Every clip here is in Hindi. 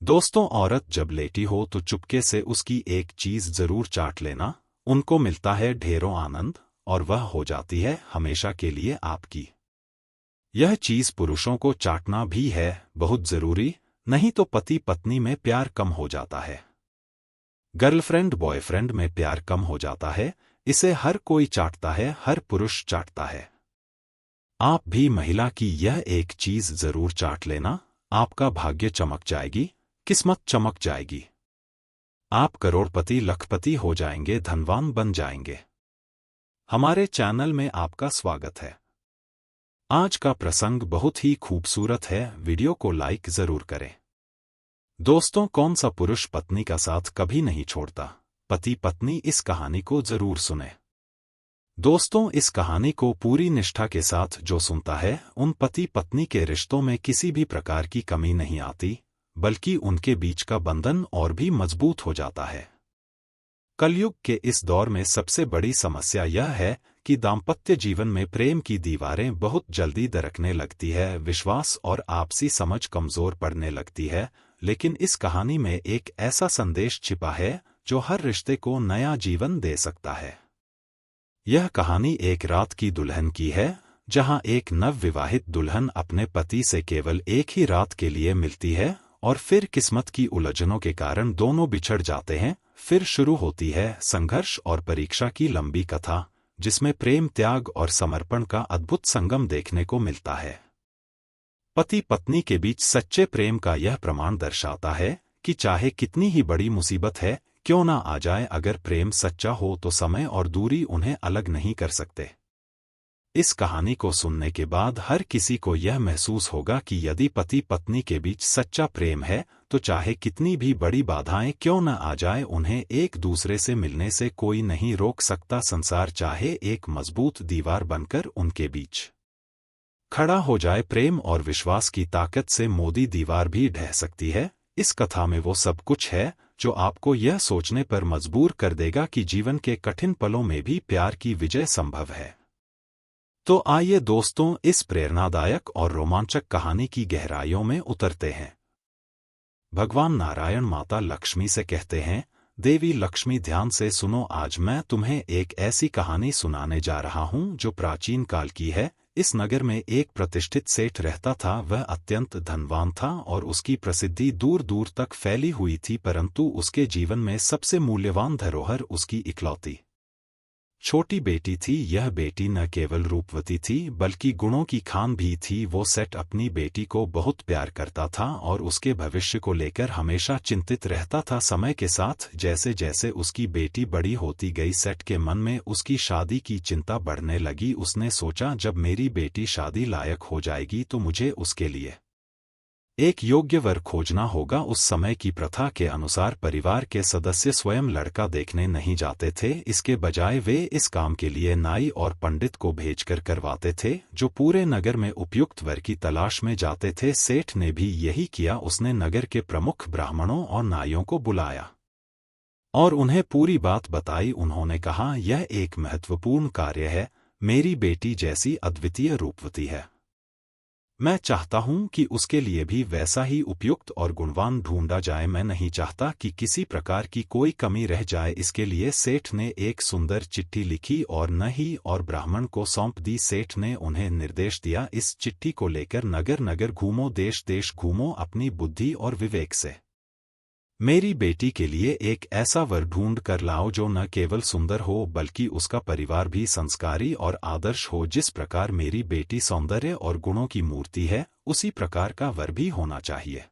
दोस्तों, औरत जब लेटी हो तो चुपके से उसकी एक चीज जरूर चाट लेना। उनको मिलता है ढेरों आनंद और वह हो जाती है हमेशा के लिए आपकी। यह चीज पुरुषों को चाटना भी है बहुत जरूरी, नहीं तो पति पत्नी में प्यार कम हो जाता है, गर्लफ्रेंड बॉयफ्रेंड में प्यार कम हो जाता है। इसे हर कोई चाटता है, हर पुरुष चाटता है। आप भी महिला की यह एक चीज जरूर चाट लेना। आपका भाग्य चमक जाएगी, किस्मत चमक जाएगी। आप करोड़पति लखपति हो जाएंगे, धनवान बन जाएंगे। हमारे चैनल में आपका स्वागत है। आज का प्रसंग बहुत ही खूबसूरत है, वीडियो को लाइक जरूर करें। दोस्तों, कौन सा पुरुष पत्नी का साथ कभी नहीं छोड़ता? पति पत्नी इस कहानी को जरूर सुने। दोस्तों, इस कहानी को पूरी निष्ठा के साथ जो सुनता है, उन पति पत्नी के रिश्तों में किसी भी प्रकार की कमी नहीं आती, बल्कि उनके बीच का बंधन और भी मजबूत हो जाता है। कलयुग के इस दौर में सबसे बड़ी समस्या यह है कि दाम्पत्य जीवन में प्रेम की दीवारें बहुत जल्दी दरकने लगती है, विश्वास और आपसी समझ कमजोर पड़ने लगती है। लेकिन इस कहानी में एक ऐसा संदेश छिपा है जो हर रिश्ते को नया जीवन दे सकता है। यह कहानी एक रात की दुल्हन की है, जहां एक नवविवाहित दुल्हन अपने पति से केवल एक ही रात के लिए मिलती है और फिर किस्मत की उलझनों के कारण दोनों बिछड़ जाते हैं। फिर शुरू होती है संघर्ष और परीक्षा की लंबी कथा, जिसमें प्रेम, त्याग और समर्पण का अद्भुत संगम देखने को मिलता है। पति पत्नी के बीच सच्चे प्रेम का यह प्रमाण दर्शाता है कि चाहे कितनी ही बड़ी मुसीबत है क्यों ना आ जाए, अगर प्रेम सच्चा हो तो समय और दूरी उन्हें अलग नहीं कर सकते। इस कहानी को सुनने के बाद हर किसी को यह महसूस होगा कि यदि पति पत्नी के बीच सच्चा प्रेम है तो चाहे कितनी भी बड़ी बाधाएं क्यों न आ जाए, उन्हें एक दूसरे से मिलने से कोई नहीं रोक सकता। संसार चाहे एक मजबूत दीवार बनकर उनके बीच खड़ा हो जाए, प्रेम और विश्वास की ताकत से मोदी दीवार भी ढह सकती है। इस कथा में वो सब कुछ है जो आपको यह सोचने पर मजबूर कर देगा कि जीवन के कठिन पलों में भी प्यार की विजय संभव है। तो आइए दोस्तों, इस प्रेरणादायक और रोमांचक कहानी की गहराइयों में उतरते हैं। भगवान नारायण माता लक्ष्मी से कहते हैं, देवी लक्ष्मी ध्यान से सुनो, आज मैं तुम्हें एक ऐसी कहानी सुनाने जा रहा हूं जो प्राचीन काल की है। इस नगर में एक प्रतिष्ठित सेठ रहता था। वह अत्यंत धनवान था और उसकी प्रसिद्धि दूर दूर तक फैली हुई थी, परंतु उसके जीवन में सबसे मूल्यवान धरोहर उसकी इकलौती छोटी बेटी थी। यह बेटी न केवल रूपवती थी बल्कि गुणों की खान भी थी। वो सेठ अपनी बेटी को बहुत प्यार करता था और उसके भविष्य को लेकर हमेशा चिंतित रहता था। समय के साथ जैसे जैसे उसकी बेटी बड़ी होती गई, सेठ के मन में उसकी शादी की चिंता बढ़ने लगी। उसने सोचा, जब मेरी बेटी शादी लायक हो जाएगी तो मुझे उसके लिए एक योग्य वर खोजना होगा। उस समय की प्रथा के अनुसार परिवार के सदस्य स्वयं लड़का देखने नहीं जाते थे, इसके बजाय वे इस काम के लिए नाई और पंडित को भेजकर करवाते थे, जो पूरे नगर में उपयुक्त वर की तलाश में जाते थे। सेठ ने भी यही किया। उसने नगर के प्रमुख ब्राह्मणों और नाइयों को बुलाया और उन्हें पूरी बात बताई। उन्होंने कहा, यह एक महत्वपूर्ण कार्य है। मेरी बेटी जैसी अद्वितीय रूपवती है, मैं चाहता हूं कि उसके लिए भी वैसा ही उपयुक्त और गुणवान ढूंढा जाए। मैं नहीं चाहता कि किसी प्रकार की कोई कमी रह जाए। इसके लिए सेठ ने एक सुंदर चिट्ठी लिखी और नही और ब्राह्मण को सौंप दी। सेठ ने उन्हें निर्देश दिया, इस चिट्ठी को लेकर नगर नगर घूमो, देश देश घूमो, अपनी बुद्धि और विवेक से मेरी बेटी के लिए एक ऐसा वर ढूंढ कर लाओ जो न केवल सुंदर हो बल्कि उसका परिवार भी संस्कारी और आदर्श हो। जिस प्रकार मेरी बेटी सौंदर्य और गुणों की मूर्ति है, उसी प्रकार का वर भी होना चाहिए।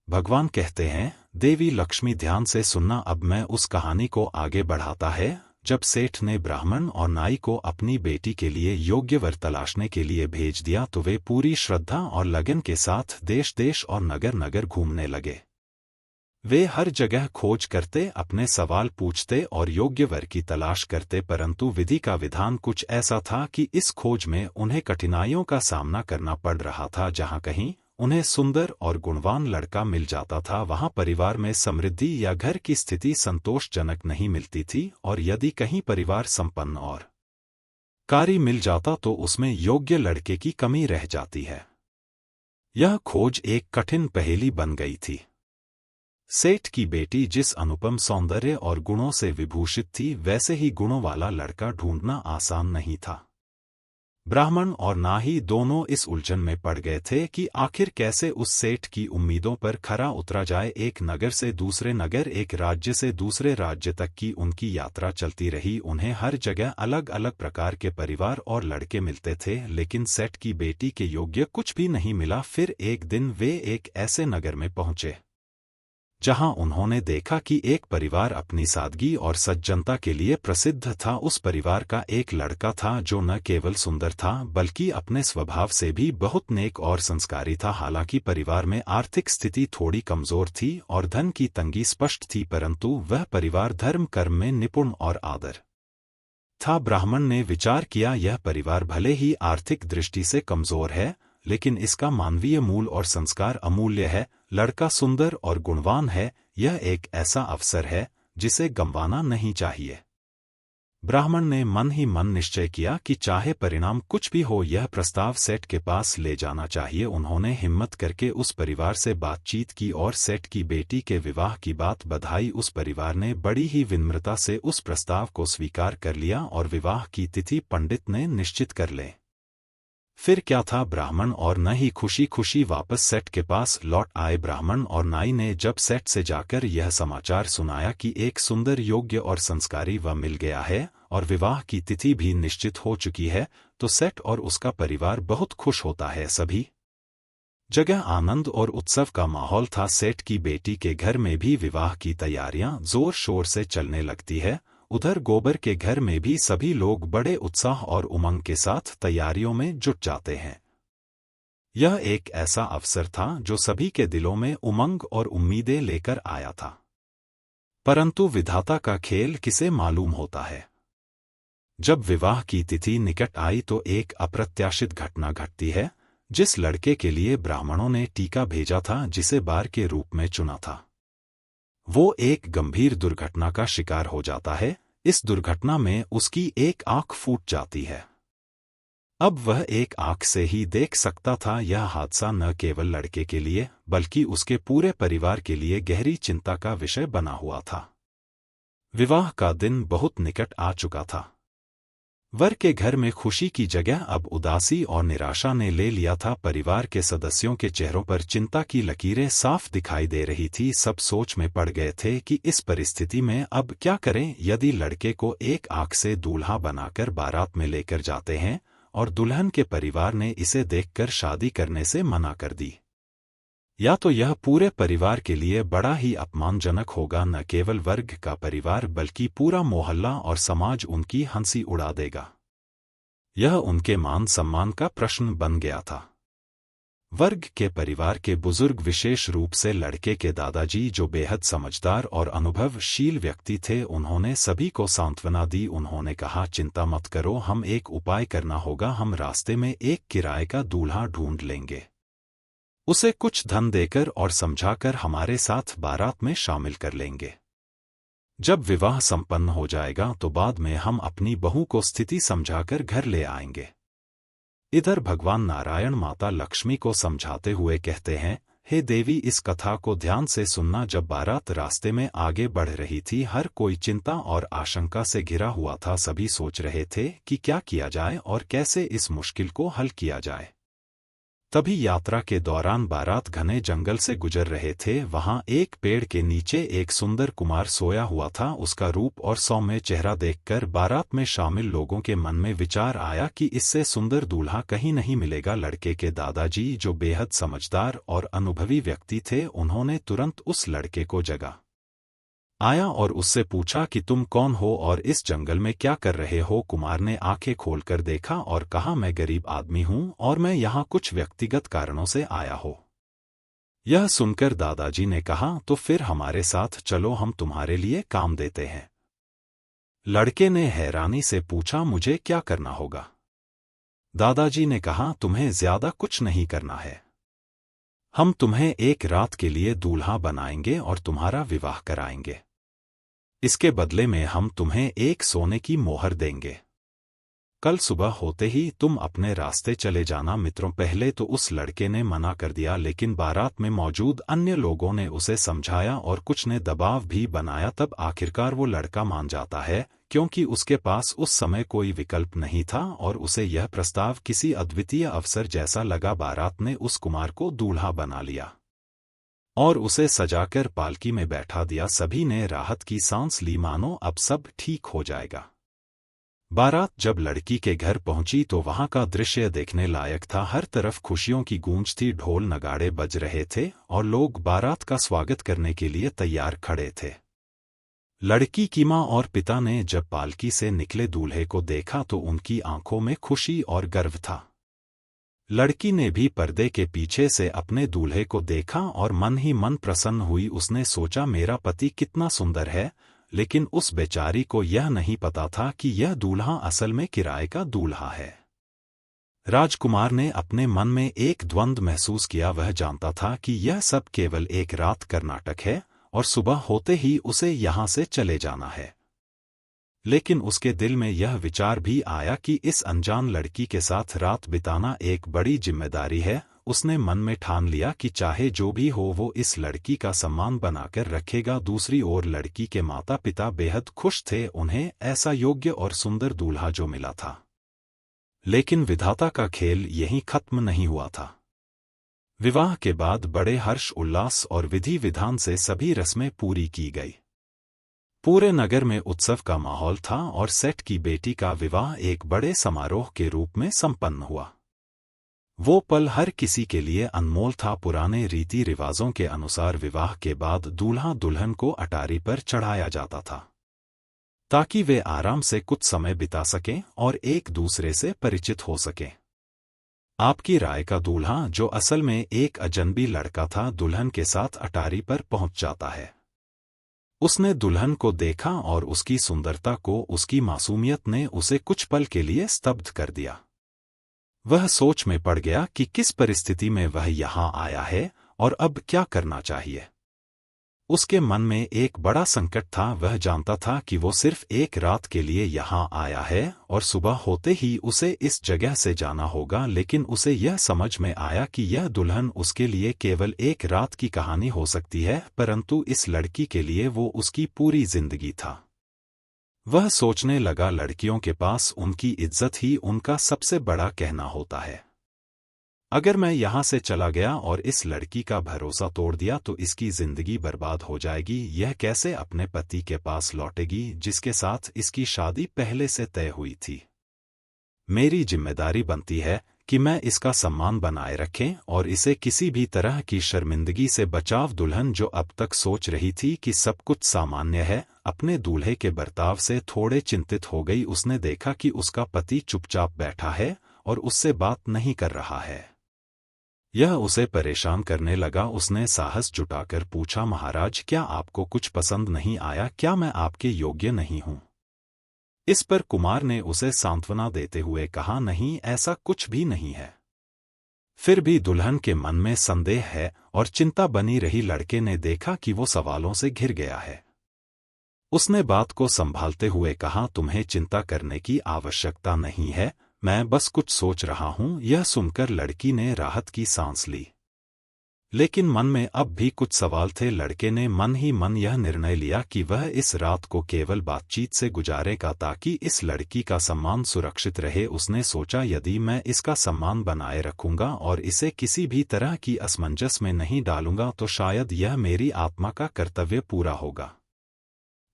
भगवान कहते हैं, देवी लक्ष्मी ध्यान से सुनना। अब मैं उस कहानी को आगे बढ़ाता है। जब सेठ ने ब्राह्मण और नाई को अपनी बेटी के लिए योग्य वर तलाशने के लिए भेज दिया तो वे पूरी श्रद्धा और लगन के साथ देश देश और नगर नगर घूमने लगे। वे हर जगह खोज करते, अपने सवाल पूछते और योग्य वर की तलाश करते, परंतु विधि का विधान कुछ ऐसा था कि इस खोज में उन्हें कठिनाइयों का सामना करना पड़ रहा था। जहां कहीं उन्हें सुंदर और गुणवान लड़का मिल जाता था, वहां परिवार में समृद्धि या घर की स्थिति संतोषजनक नहीं मिलती थी, और यदि कहीं परिवार संपन्न और कारी मिल जाता तो उसमें योग्य लड़के की कमी रह जाती है। यह खोज एक कठिन पहेली बन गई थी। सेठ की बेटी जिस अनुपम सौंदर्य और गुणों से विभूषित थी, वैसे ही गुणों वाला लड़का ढूंढना आसान नहीं था। ब्राह्मण और नाही दोनों इस उलझन में पड़ गए थे कि आखिर कैसे उस सेठ की उम्मीदों पर खरा उतरा जाए। एक नगर से दूसरे नगर, एक राज्य से दूसरे राज्य तक की उनकी यात्रा चलती रही। उन्हें हर जगह अलग अलग प्रकार के परिवार और लड़के मिलते थे, लेकिन सेठ की बेटी के योग्य कुछ भी नहीं मिला। फिर एक दिन वे एक ऐसे नगर में पहुंचे जहां उन्होंने देखा कि एक परिवार अपनी सादगी और सज्जनता के लिए प्रसिद्ध था। उस परिवार का एक लड़का था जो न केवल सुंदर था बल्कि अपने स्वभाव से भी बहुत नेक और संस्कारी था। हालांकि परिवार में आर्थिक स्थिति थोड़ी कमजोर थी और धन की तंगी स्पष्ट थी, परंतु वह परिवार धर्म कर्म में निपुण और आदर था। ब्राह्मण ने विचार किया, यह परिवार भले ही आर्थिक दृष्टि से कमजोर है, लेकिन इसका मानवीय मूल और संस्कार अमूल्य है। लड़का सुंदर और गुणवान है, यह एक ऐसा अवसर है जिसे गंवाना नहीं चाहिए। ब्राह्मण ने मन ही मन निश्चय किया कि चाहे परिणाम कुछ भी हो, यह प्रस्ताव सेठ के पास ले जाना चाहिए। उन्होंने हिम्मत करके उस परिवार से बातचीत की और सेठ की बेटी के विवाह की बात बढ़ाई। उस परिवार ने बड़ी ही विनम्रता से उस प्रस्ताव को स्वीकार कर लिया और विवाह की तिथि पंडित ने निश्चित कर ले। फिर क्या था, ब्राह्मण और नाई खुशी खुशी वापस सेठ के पास लौट आए। ब्राह्मण और नाई ने जब सेठ से जाकर यह समाचार सुनाया कि एक सुंदर, योग्य और संस्कारी वह मिल गया है और विवाह की तिथि भी निश्चित हो चुकी है, तो सेठ और उसका परिवार बहुत खुश होता है। सभी जगह आनंद और उत्सव का माहौल था। सेठ की बेटी के घर में भी विवाह की तैयारियां जोर शोर से चलने लगती है। उधर गोबर के घर में भी सभी लोग बड़े उत्साह और उमंग के साथ तैयारियों में जुट जाते हैं। यह एक ऐसा अवसर था जो सभी के दिलों में उमंग और उम्मीदें लेकर आया था। परंतु विधाता का खेल किसे मालूम होता है। जब विवाह की तिथि निकट आई तो एक अप्रत्याशित घटना घटती है। जिस लड़के के लिए ब्राह्मणों ने टीका भेजा था, जिसे बार के रूप में चुना था, वो एक गंभीर दुर्घटना का शिकार हो जाता है। इस दुर्घटना में उसकी एक आंख फूट जाती है। अब वह एक आंख से ही देख सकता था। यह हादसा न केवल लड़के के लिए बल्कि उसके पूरे परिवार के लिए गहरी चिंता का विषय बना हुआ था। विवाह का दिन बहुत निकट आ चुका था। वर के घर में खुशी की जगह अब उदासी और निराशा ने ले लिया था। परिवार के सदस्यों के चेहरों पर चिंता की लकीरें साफ दिखाई दे रही थी। सब सोच में पड़ गए थे कि इस परिस्थिति में अब क्या करें। यदि लड़के को एक आंख से दूल्हा बनाकर बारात में लेकर जाते हैं और दुल्हन के परिवार ने इसे देखकर शादी करने से मना कर दी, या तो यह पूरे परिवार के लिए बड़ा ही अपमानजनक होगा। न केवल वर्ग का परिवार बल्कि पूरा मोहल्ला और समाज उनकी हंसी उड़ा देगा। यह उनके मान सम्मान का प्रश्न बन गया था। वर्ग के परिवार के बुजुर्ग, विशेष रूप से लड़के के दादाजी, जो बेहद समझदार और अनुभवशील व्यक्ति थे, उन्होंने सभी को सांत्वना दी। उन्होंने कहा, चिंता मत करो, हम एक उपाय करना होगा। हम रास्ते में एक किराए का दूल्हा ढूंढ लेंगे, उसे कुछ धन देकर और समझाकर हमारे साथ बारात में शामिल कर लेंगे। जब विवाह संपन्न हो जाएगा तो बाद में हम अपनी बहू को स्थिति समझाकर घर ले आएंगे। इधर भगवान नारायण माता लक्ष्मी को समझाते हुए कहते हैं, हे देवी, इस कथा को ध्यान से सुनना। जब बारात रास्ते में आगे बढ़ रही थी, हर कोई चिंता और आशंका से घिरा हुआ था। सभी सोच रहे थे कि क्या किया जाए और कैसे इस मुश्किल को हल किया जाए। तभी यात्रा के दौरान बारात घने जंगल से गुजर रहे थे। वहां एक पेड़ के नीचे एक सुंदर कुमार सोया हुआ था। उसका रूप और सौम्य चेहरा देखकर बारात में शामिल लोगों के मन में विचार आया कि इससे सुंदर दूल्हा कहीं नहीं मिलेगा। लड़के के दादाजी, जो बेहद समझदार और अनुभवी व्यक्ति थे, उन्होंने तुरंत उस लड़के को जगा आया और उससे पूछा कि तुम कौन हो और इस जंगल में क्या कर रहे हो। कुमार ने आंखें खोलकर देखा और कहा, मैं गरीब आदमी हूं और मैं यहाँ कुछ व्यक्तिगत कारणों से आया हूं। यह सुनकर दादाजी ने कहा, तो फिर हमारे साथ चलो, हम तुम्हारे लिए काम देते हैं। लड़के ने हैरानी से पूछा, मुझे क्या करना होगा? दादाजी ने कहा, तुम्हें ज्यादा कुछ नहीं करना है। हम तुम्हें एक रात के लिए दूल्हा बनाएंगे और तुम्हारा विवाह कराएंगे। इसके बदले में हम तुम्हें एक सोने की मोहर देंगे। कल सुबह होते ही तुम अपने रास्ते चले जाना मित्रों। पहले तो उस लड़के ने मना कर दिया, लेकिन बारात में मौजूद अन्य लोगों ने उसे समझाया और कुछ ने दबाव भी बनाया। तब आखिरकार वो लड़का मान जाता है, क्योंकि उसके पास उस समय कोई विकल्प नहीं था और उसे यह प्रस्ताव किसी अद्वितीय अवसर जैसा लगा। बारात ने उस कुमार को दूल्हा बना लिया और उसे सजाकर पालकी में बैठा दिया। सभी ने राहत की सांस ली, मानो अब सब ठीक हो जाएगा। बारात जब लड़की के घर पहुंची तो वहां का दृश्य देखने लायक था। हर तरफ खुशियों की गूंज थी, ढोल नगाड़े बज रहे थे और लोग बारात का स्वागत करने के लिए तैयार खड़े थे। लड़की की मां और पिता ने जब पालकी से निकले दूल्हे को देखा तो उनकी आंखों में खुशी और गर्व था। लड़की ने भी पर्दे के पीछे से अपने दूल्हे को देखा और मन ही मन प्रसन्न हुई। उसने सोचा, मेरा पति कितना सुंदर है। लेकिन उस बेचारी को यह नहीं पता था कि यह दूल्हा असल में किराए का दूल्हा है। राजकुमार ने अपने मन में एक द्वंद्व महसूस किया। वह जानता था कि यह सब केवल एक रात का नाटक है और सुबह होते ही उसे यहाँ से चले जाना है। लेकिन उसके दिल में यह विचार भी आया कि इस अनजान लड़की के साथ रात बिताना एक बड़ी जिम्मेदारी है। उसने मन में ठान लिया कि चाहे जो भी हो वो इस लड़की का सम्मान बनाकर रखेगा। दूसरी ओर लड़की के माता पिता बेहद खुश थे, उन्हें ऐसा योग्य और सुंदर दूल्हा जो मिला था। लेकिन विधाता का खेल यहीं खत्म नहीं हुआ था। विवाह के बाद बड़े हर्ष उल्लास और विधि विधान से सभी रस्में पूरी की गई। पूरे नगर में उत्सव का माहौल था और सेठ की बेटी का विवाह एक बड़े समारोह के रूप में संपन्न हुआ। वो पल हर किसी के लिए अनमोल था। पुराने रीति रिवाजों के अनुसार विवाह के बाद दूल्हा दुल्हन को अटारी पर चढ़ाया जाता था, ताकि वे आराम से कुछ समय बिता सकें और एक दूसरे से परिचित हो सकें। आपकी राय का दूल्हा, जो असल में एक अजनबी लड़का था, दुल्हन के साथ अटारी पर पहुंच जाता है। उसने दुल्हन को देखा और उसकी सुंदरता को, उसकी मासूमियत ने उसे कुछ पल के लिए स्तब्ध कर दिया। वह सोच में पड़ गया कि किस परिस्थिति में वह यहाँ आया है और अब क्या करना चाहिए। उसके मन में एक बड़ा संकट था। वह जानता था कि वो सिर्फ एक रात के लिए यहाँ आया है और सुबह होते ही उसे इस जगह से जाना होगा। लेकिन उसे यह समझ में आया कि यह दुल्हन उसके लिए केवल एक रात की कहानी हो सकती है, परंतु इस लड़की के लिए वो उसकी पूरी जिंदगी था। वह सोचने लगा, लड़कियों के पास उनकी इज्जत ही उनका सबसे बड़ा कहना होता है। अगर मैं यहाँ से चला गया और इस लड़की का भरोसा तोड़ दिया तो इसकी जिंदगी बर्बाद हो जाएगी। यह कैसे अपने पति के पास लौटेगी जिसके साथ इसकी शादी पहले से तय हुई थी। मेरी जिम्मेदारी बनती है कि मैं इसका सम्मान बनाए रखें और इसे किसी भी तरह की शर्मिंदगी से बचाव। दुल्हन, जो अब तक सोच रही थी कि सब कुछ सामान्य है, अपने दूल्हे के बर्ताव से थोड़े चिंतित हो गई। उसने देखा कि उसका पति चुपचाप बैठा है और उससे बात नहीं कर रहा है। यह उसे परेशान करने लगा। उसने साहस जुटाकर पूछा, महाराज, क्या आपको कुछ पसंद नहीं आया? क्या मैं आपके योग्य नहीं हूं? इस पर कुमार ने उसे सांत्वना देते हुए कहा, नहीं, ऐसा कुछ भी नहीं है। फिर भी दुल्हन के मन में संदेह है और चिंता बनी रही। लड़के ने देखा कि वो सवालों से घिर गया है। उसने बात को संभालते हुए कहा, तुम्हें चिंता करने की आवश्यकता नहीं है, मैं बस कुछ सोच रहा हूं। यह सुनकर लड़की ने राहत की सांस ली, लेकिन मन में अब भी कुछ सवाल थे। लड़के ने मन ही मन यह निर्णय लिया कि वह इस रात को केवल बातचीत से गुजारेगा ताकि इस लड़की का सम्मान सुरक्षित रहे। उसने सोचा, यदि मैं इसका सम्मान बनाए रखूंगा और इसे किसी भी तरह की असमंजस में नहीं डालूंगा तो शायद यह मेरी आत्मा का कर्तव्य पूरा होगा।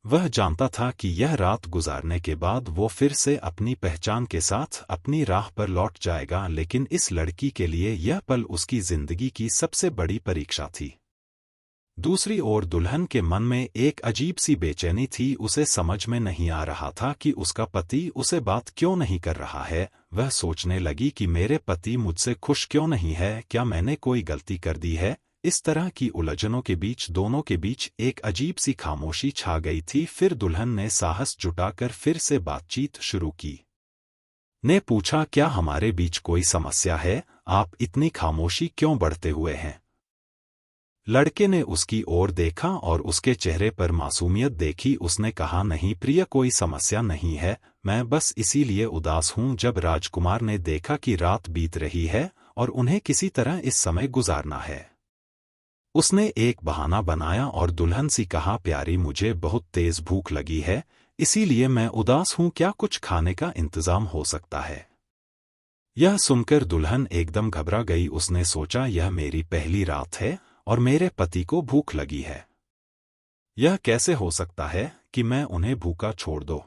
वह जानता था कि यह रात गुजारने के बाद वो फिर से अपनी पहचान के साथ अपनी राह पर लौट जाएगा, लेकिन इस लड़की के लिए यह पल उसकी जिंदगी की सबसे बड़ी परीक्षा थी। दूसरी ओर दुल्हन के मन में एक अजीब सी बेचैनी थी। उसे समझ में नहीं आ रहा था कि उसका पति उसे बात क्यों नहीं कर रहा है। वह सोचने लगी कि मेरे पति मुझसे खुश क्यों नहीं है, क्या मैंने कोई गलती कर दी है। इस तरह की उलझनों के बीच दोनों के बीच एक अजीब सी खामोशी छा गई थी। फिर दुल्हन ने साहस जुटाकर फिर से बातचीत शुरू की। ने पूछा, क्या हमारे बीच कोई समस्या है? आप इतनी खामोशी क्यों बढ़ते हुए हैं? लड़के ने उसकी ओर देखा और उसके चेहरे पर मासूमियत देखी। उसने कहा, नहीं प्रिय, कोई समस्या नहीं है। मैं बस इसीलिए उदास हूं। जब राजकुमार ने देखा कि रात बीत रही है और उन्हें किसी तरह इस समय गुजारना है, उसने एक बहाना बनाया और दुल्हन से कहा, प्यारी मुझे बहुत तेज भूख लगी है, इसीलिए मैं उदास हूं, क्या कुछ खाने का इंतजाम हो सकता है? यह सुनकर दुल्हन एकदम घबरा गई। उसने सोचा, यह मेरी पहली रात है और मेरे पति को भूख लगी है। यह कैसे हो सकता है कि मैं उन्हें भूखा छोड़ दूं?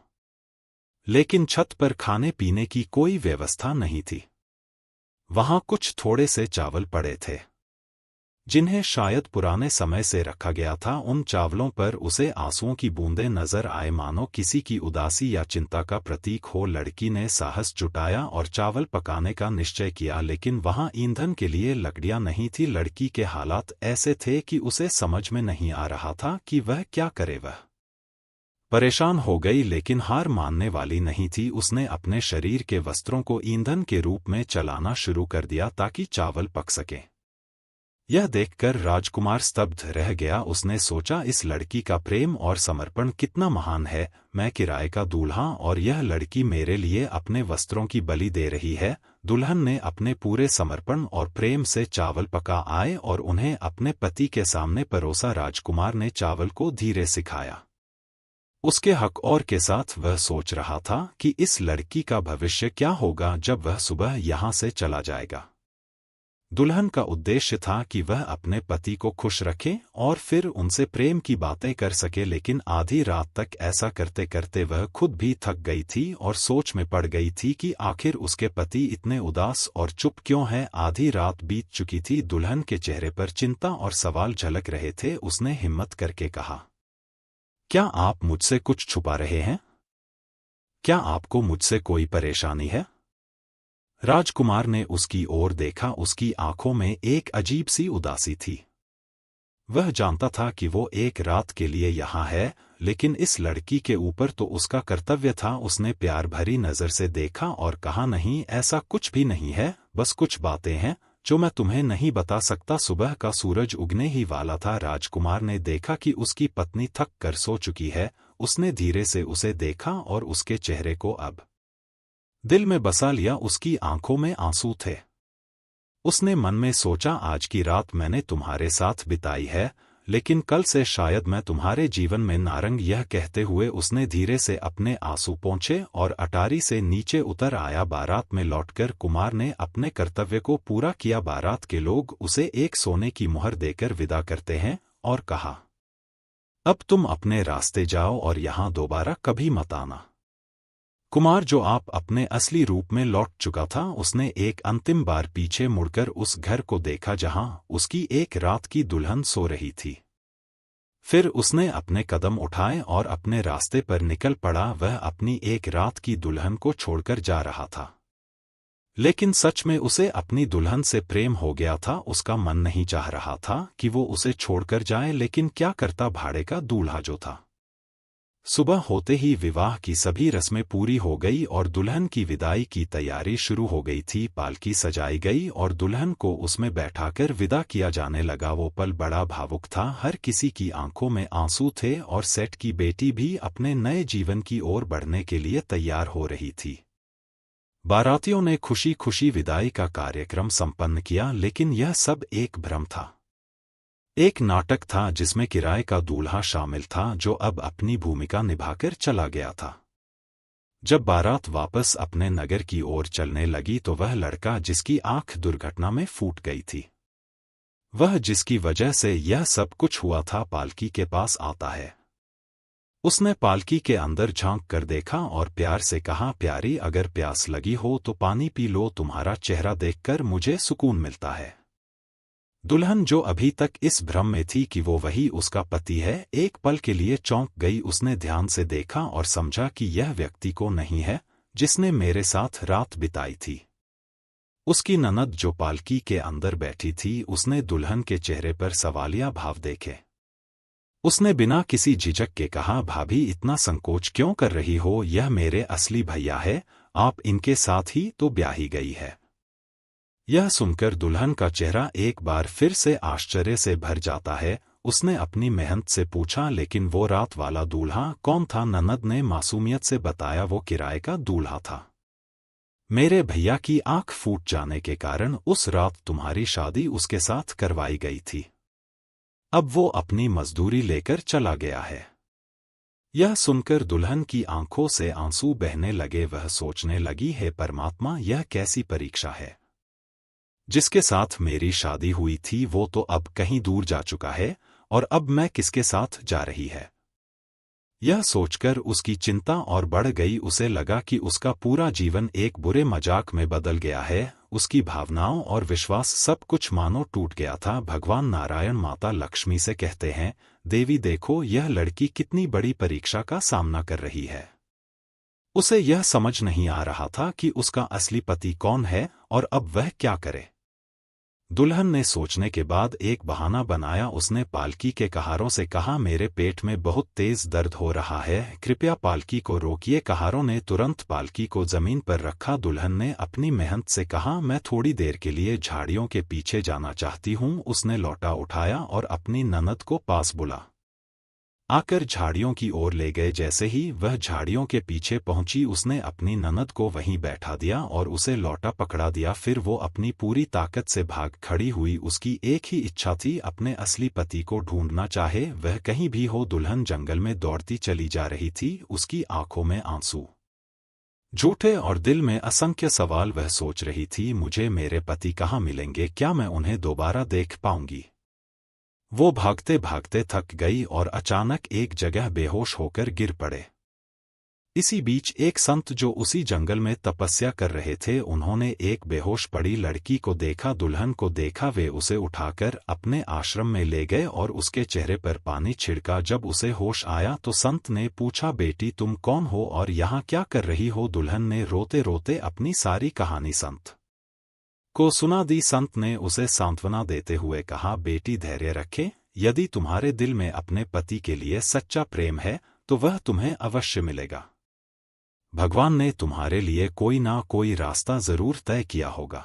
लेकिन छत पर खाने पीने की कोई व्यवस्था नहीं थी। वहां कुछ थोड़े से चावल पड़े थे, जिन्हें शायद पुराने समय से रखा गया था। उन चावलों पर उसे आंसुओं की बूंदें नजर आए, मानो किसी की उदासी या चिंता का प्रतीक हो। लड़की ने साहस जुटाया और चावल पकाने का निश्चय किया, लेकिन वहां ईंधन के लिए लकड़ियां नहीं थी। लड़की के हालात ऐसे थे कि उसे समझ में नहीं आ रहा था कि वह क्या करे। वह परेशान हो गई, लेकिन हार मानने वाली नहीं थी। उसने अपने शरीर के वस्त्रों को ईंधन के रूप में चलाना शुरू कर दिया ताकि चावल पक सके। यह देखकर राजकुमार स्तब्ध रह गया। उसने सोचा, इस लड़की का प्रेम और समर्पण कितना महान है। मैं किराए का दूल्हा और यह लड़की मेरे लिए अपने वस्त्रों की बलि दे रही है। दुल्हन ने अपने पूरे समर्पण और प्रेम से चावल पका आए और उन्हें अपने पति के सामने परोसा। राजकुमार ने चावल को धीरे से खाया, उसके हक और के साथ वह सोच रहा था कि इस लड़की का भविष्य क्या होगा जब वह सुबह यहाँ से चला जाएगा। दुल्हन का उद्देश्य था कि वह अपने पति को खुश रखे और फिर उनसे प्रेम की बातें कर सके, लेकिन आधी रात तक ऐसा करते करते वह खुद भी थक गई थी और सोच में पड़ गई थी कि आखिर उसके पति इतने उदास और चुप क्यों हैं। आधी रात बीत चुकी थी, दुल्हन के चेहरे पर चिंता और सवाल झलक रहे थे। उसने हिम्मत करके कहा, क्या आप मुझसे कुछ छुपा रहे हैं? क्या आपको मुझसे कोई परेशानी है? राजकुमार ने उसकी ओर देखा। उसकी आंखों में एक अजीब सी उदासी थी। वह जानता था कि वो एक रात के लिए यहाँ है, लेकिन इस लड़की के ऊपर तो उसका कर्तव्य था। उसने प्यार भरी नजर से देखा और कहा, नहीं, ऐसा कुछ भी नहीं है, बस कुछ बातें हैं जो मैं तुम्हें नहीं बता सकता। सुबह का सूरज उगने ही वाला था। राजकुमार ने देखा कि उसकी पत्नी थक कर सो चुकी है। उसने धीरे से उसे देखा और उसके चेहरे को अब दिल में बसा लिया। उसकी आंखों में आंसू थे। उसने मन में सोचा, आज की रात मैंने तुम्हारे साथ बिताई है, लेकिन कल से शायद मैं तुम्हारे जीवन में नारंग। यह कहते हुए उसने धीरे से अपने आंसू पोंछे और अटारी से नीचे उतर आया। बारात में लौटकर कुमार ने अपने कर्तव्य को पूरा किया। बारात के लोग उसे एक सोने की मुहर देकर विदा करते हैं और कहा, अब तुम अपने रास्ते जाओ और यहाँ दोबारा कभी मत आना। कुमार, जो आप अपने असली रूप में लौट चुका था, उसने एक अंतिम बार पीछे मुड़कर उस घर को देखा जहां उसकी एक रात की दुल्हन सो रही थी। फिर उसने अपने कदम उठाए और अपने रास्ते पर निकल पड़ा। वह अपनी एक रात की दुल्हन को छोड़कर जा रहा था, लेकिन सच में उसे अपनी दुल्हन से प्रेम हो गया था। उसका मन नहीं चाह रहा था कि वो उसे छोड़कर जाए, लेकिन क्या करता, भाड़े का दूल्हा जो था। सुबह होते ही विवाह की सभी रस्में पूरी हो गई और दुल्हन की विदाई की तैयारी शुरू हो गई थी। पालकी सजाई गई और दुल्हन को उसमें बैठाकर विदा किया जाने लगा। वो पल बड़ा भावुक था। हर किसी की आंखों में आंसू थे और सेठ की बेटी भी अपने नए जीवन की ओर बढ़ने के लिए तैयार हो रही थी। बारातियों ने खुशी खुशी विदाई का कार्यक्रम संपन्न किया, लेकिन यह सब एक भ्रम था, एक नाटक था जिसमें किराए का दूल्हा शामिल था, जो अब अपनी भूमिका निभाकर चला गया था। जब बारात वापस अपने नगर की ओर चलने लगी तो वह लड़का जिसकी आंख दुर्घटना में फूट गई थी, वह जिसकी वजह से यह सब कुछ हुआ था, पालकी के पास आता है। उसने पालकी के अंदर झांक कर देखा और प्यार से कहा, प्यारी, अगर प्यास लगी हो तो पानी पी लो, तुम्हारा चेहरा देखकर मुझे सुकून मिलता है। दुल्हन, जो अभी तक इस भ्रम में थी कि वो वही उसका पति है, एक पल के लिए चौंक गई। उसने ध्यान से देखा और समझा कि यह व्यक्ति को नहीं है जिसने मेरे साथ रात बिताई थी। उसकी ननद जो पालकी के अंदर बैठी थी, उसने दुल्हन के चेहरे पर सवालिया भाव देखे। उसने बिना किसी झिझक के कहा, भाभी, इतना संकोच क्यों कर रही हो? यह मेरे असली भैया है, आप इनके साथ ही तो ब्याही गई है। यह सुनकर दुल्हन का चेहरा एक बार फिर से आश्चर्य से भर जाता है। उसने अपनी मेहनत से पूछा। लेकिन वो रात वाला दूल्हा कौन था? ननद ने मासूमियत से बताया, वो किराए का दूल्हा था। मेरे भैया की आंख फूट जाने के कारण उस रात तुम्हारी शादी उसके साथ करवाई गई थी। अब वो अपनी मजदूरी लेकर चला गया है। यह सुनकर दुल्हन की आंखों से आंसू बहने लगे। वह सोचने लगी, हे परमात्मा, यह कैसी परीक्षा है। जिसके साथ मेरी शादी हुई थी वो तो अब कहीं दूर जा चुका है, और अब मैं किसके साथ जा रही है। यह सोचकर उसकी चिंता और बढ़ गई। उसे लगा कि उसका पूरा जीवन एक बुरे मजाक में बदल गया है। उसकी भावनाओं और विश्वास सब कुछ मानो टूट गया था। भगवान नारायण माता लक्ष्मी से कहते हैं, देवी देखो, यह लड़की कितनी बड़ी परीक्षा का सामना कर रही है। उसे यह समझ नहीं आ रहा था कि उसका असली पति कौन है और अब वह क्या करे। दुल्हन ने सोचने के बाद एक बहाना बनाया। उसने पालकी के कहारों से कहा, मेरे पेट में बहुत तेज दर्द हो रहा है, कृपया पालकी को रोकिए। कहारों ने तुरंत पालकी को जमीन पर रखा। दुल्हन ने अपनी मेहनत से कहा, मैं थोड़ी देर के लिए झाड़ियों के पीछे जाना चाहती हूँ। उसने लौटा उठाया और अपनी ननद को पास बुला आकर झाड़ियों की ओर ले गए। जैसे ही वह झाड़ियों के पीछे पहुंची, उसने अपनी ननद को वहीं बैठा दिया और उसे लौटा पकड़ा दिया। फिर वो अपनी पूरी ताकत से भाग खड़ी हुई। उसकी एक ही इच्छा थी, अपने असली पति को ढूंढना, चाहे वह कहीं भी हो। दुल्हन जंगल में दौड़ती चली जा रही थी, उसकी आंखों में आंसू झूठे और दिल में असंख्य सवाल। वह सोच रही थी, मुझे मेरे पति कहाँ मिलेंगे, क्या मैं उन्हें दोबारा देख पाऊंगी। वो भागते भागते थक गई और अचानक एक जगह बेहोश होकर गिर पड़े। इसी बीच एक संत जो उसी जंगल में तपस्या कर रहे थे, उन्होंने एक बेहोश पड़ी लड़की को देखा, दुल्हन को देखा। वे उसे उठाकर अपने आश्रम में ले गए और उसके चेहरे पर पानी छिड़का। जब उसे होश आया तो संत ने पूछा, बेटी तुम कौन हो और यहाँ क्या कर रही हो। दुल्हन ने रोते रोते अपनी सारी कहानी संत को सुना दी। संत ने उसे सांत्वना देते हुए कहा, बेटी धैर्य रखें, यदि तुम्हारे दिल में अपने पति के लिए सच्चा प्रेम है तो वह तुम्हें अवश्य मिलेगा। भगवान ने तुम्हारे लिए कोई ना कोई रास्ता जरूर तय किया होगा।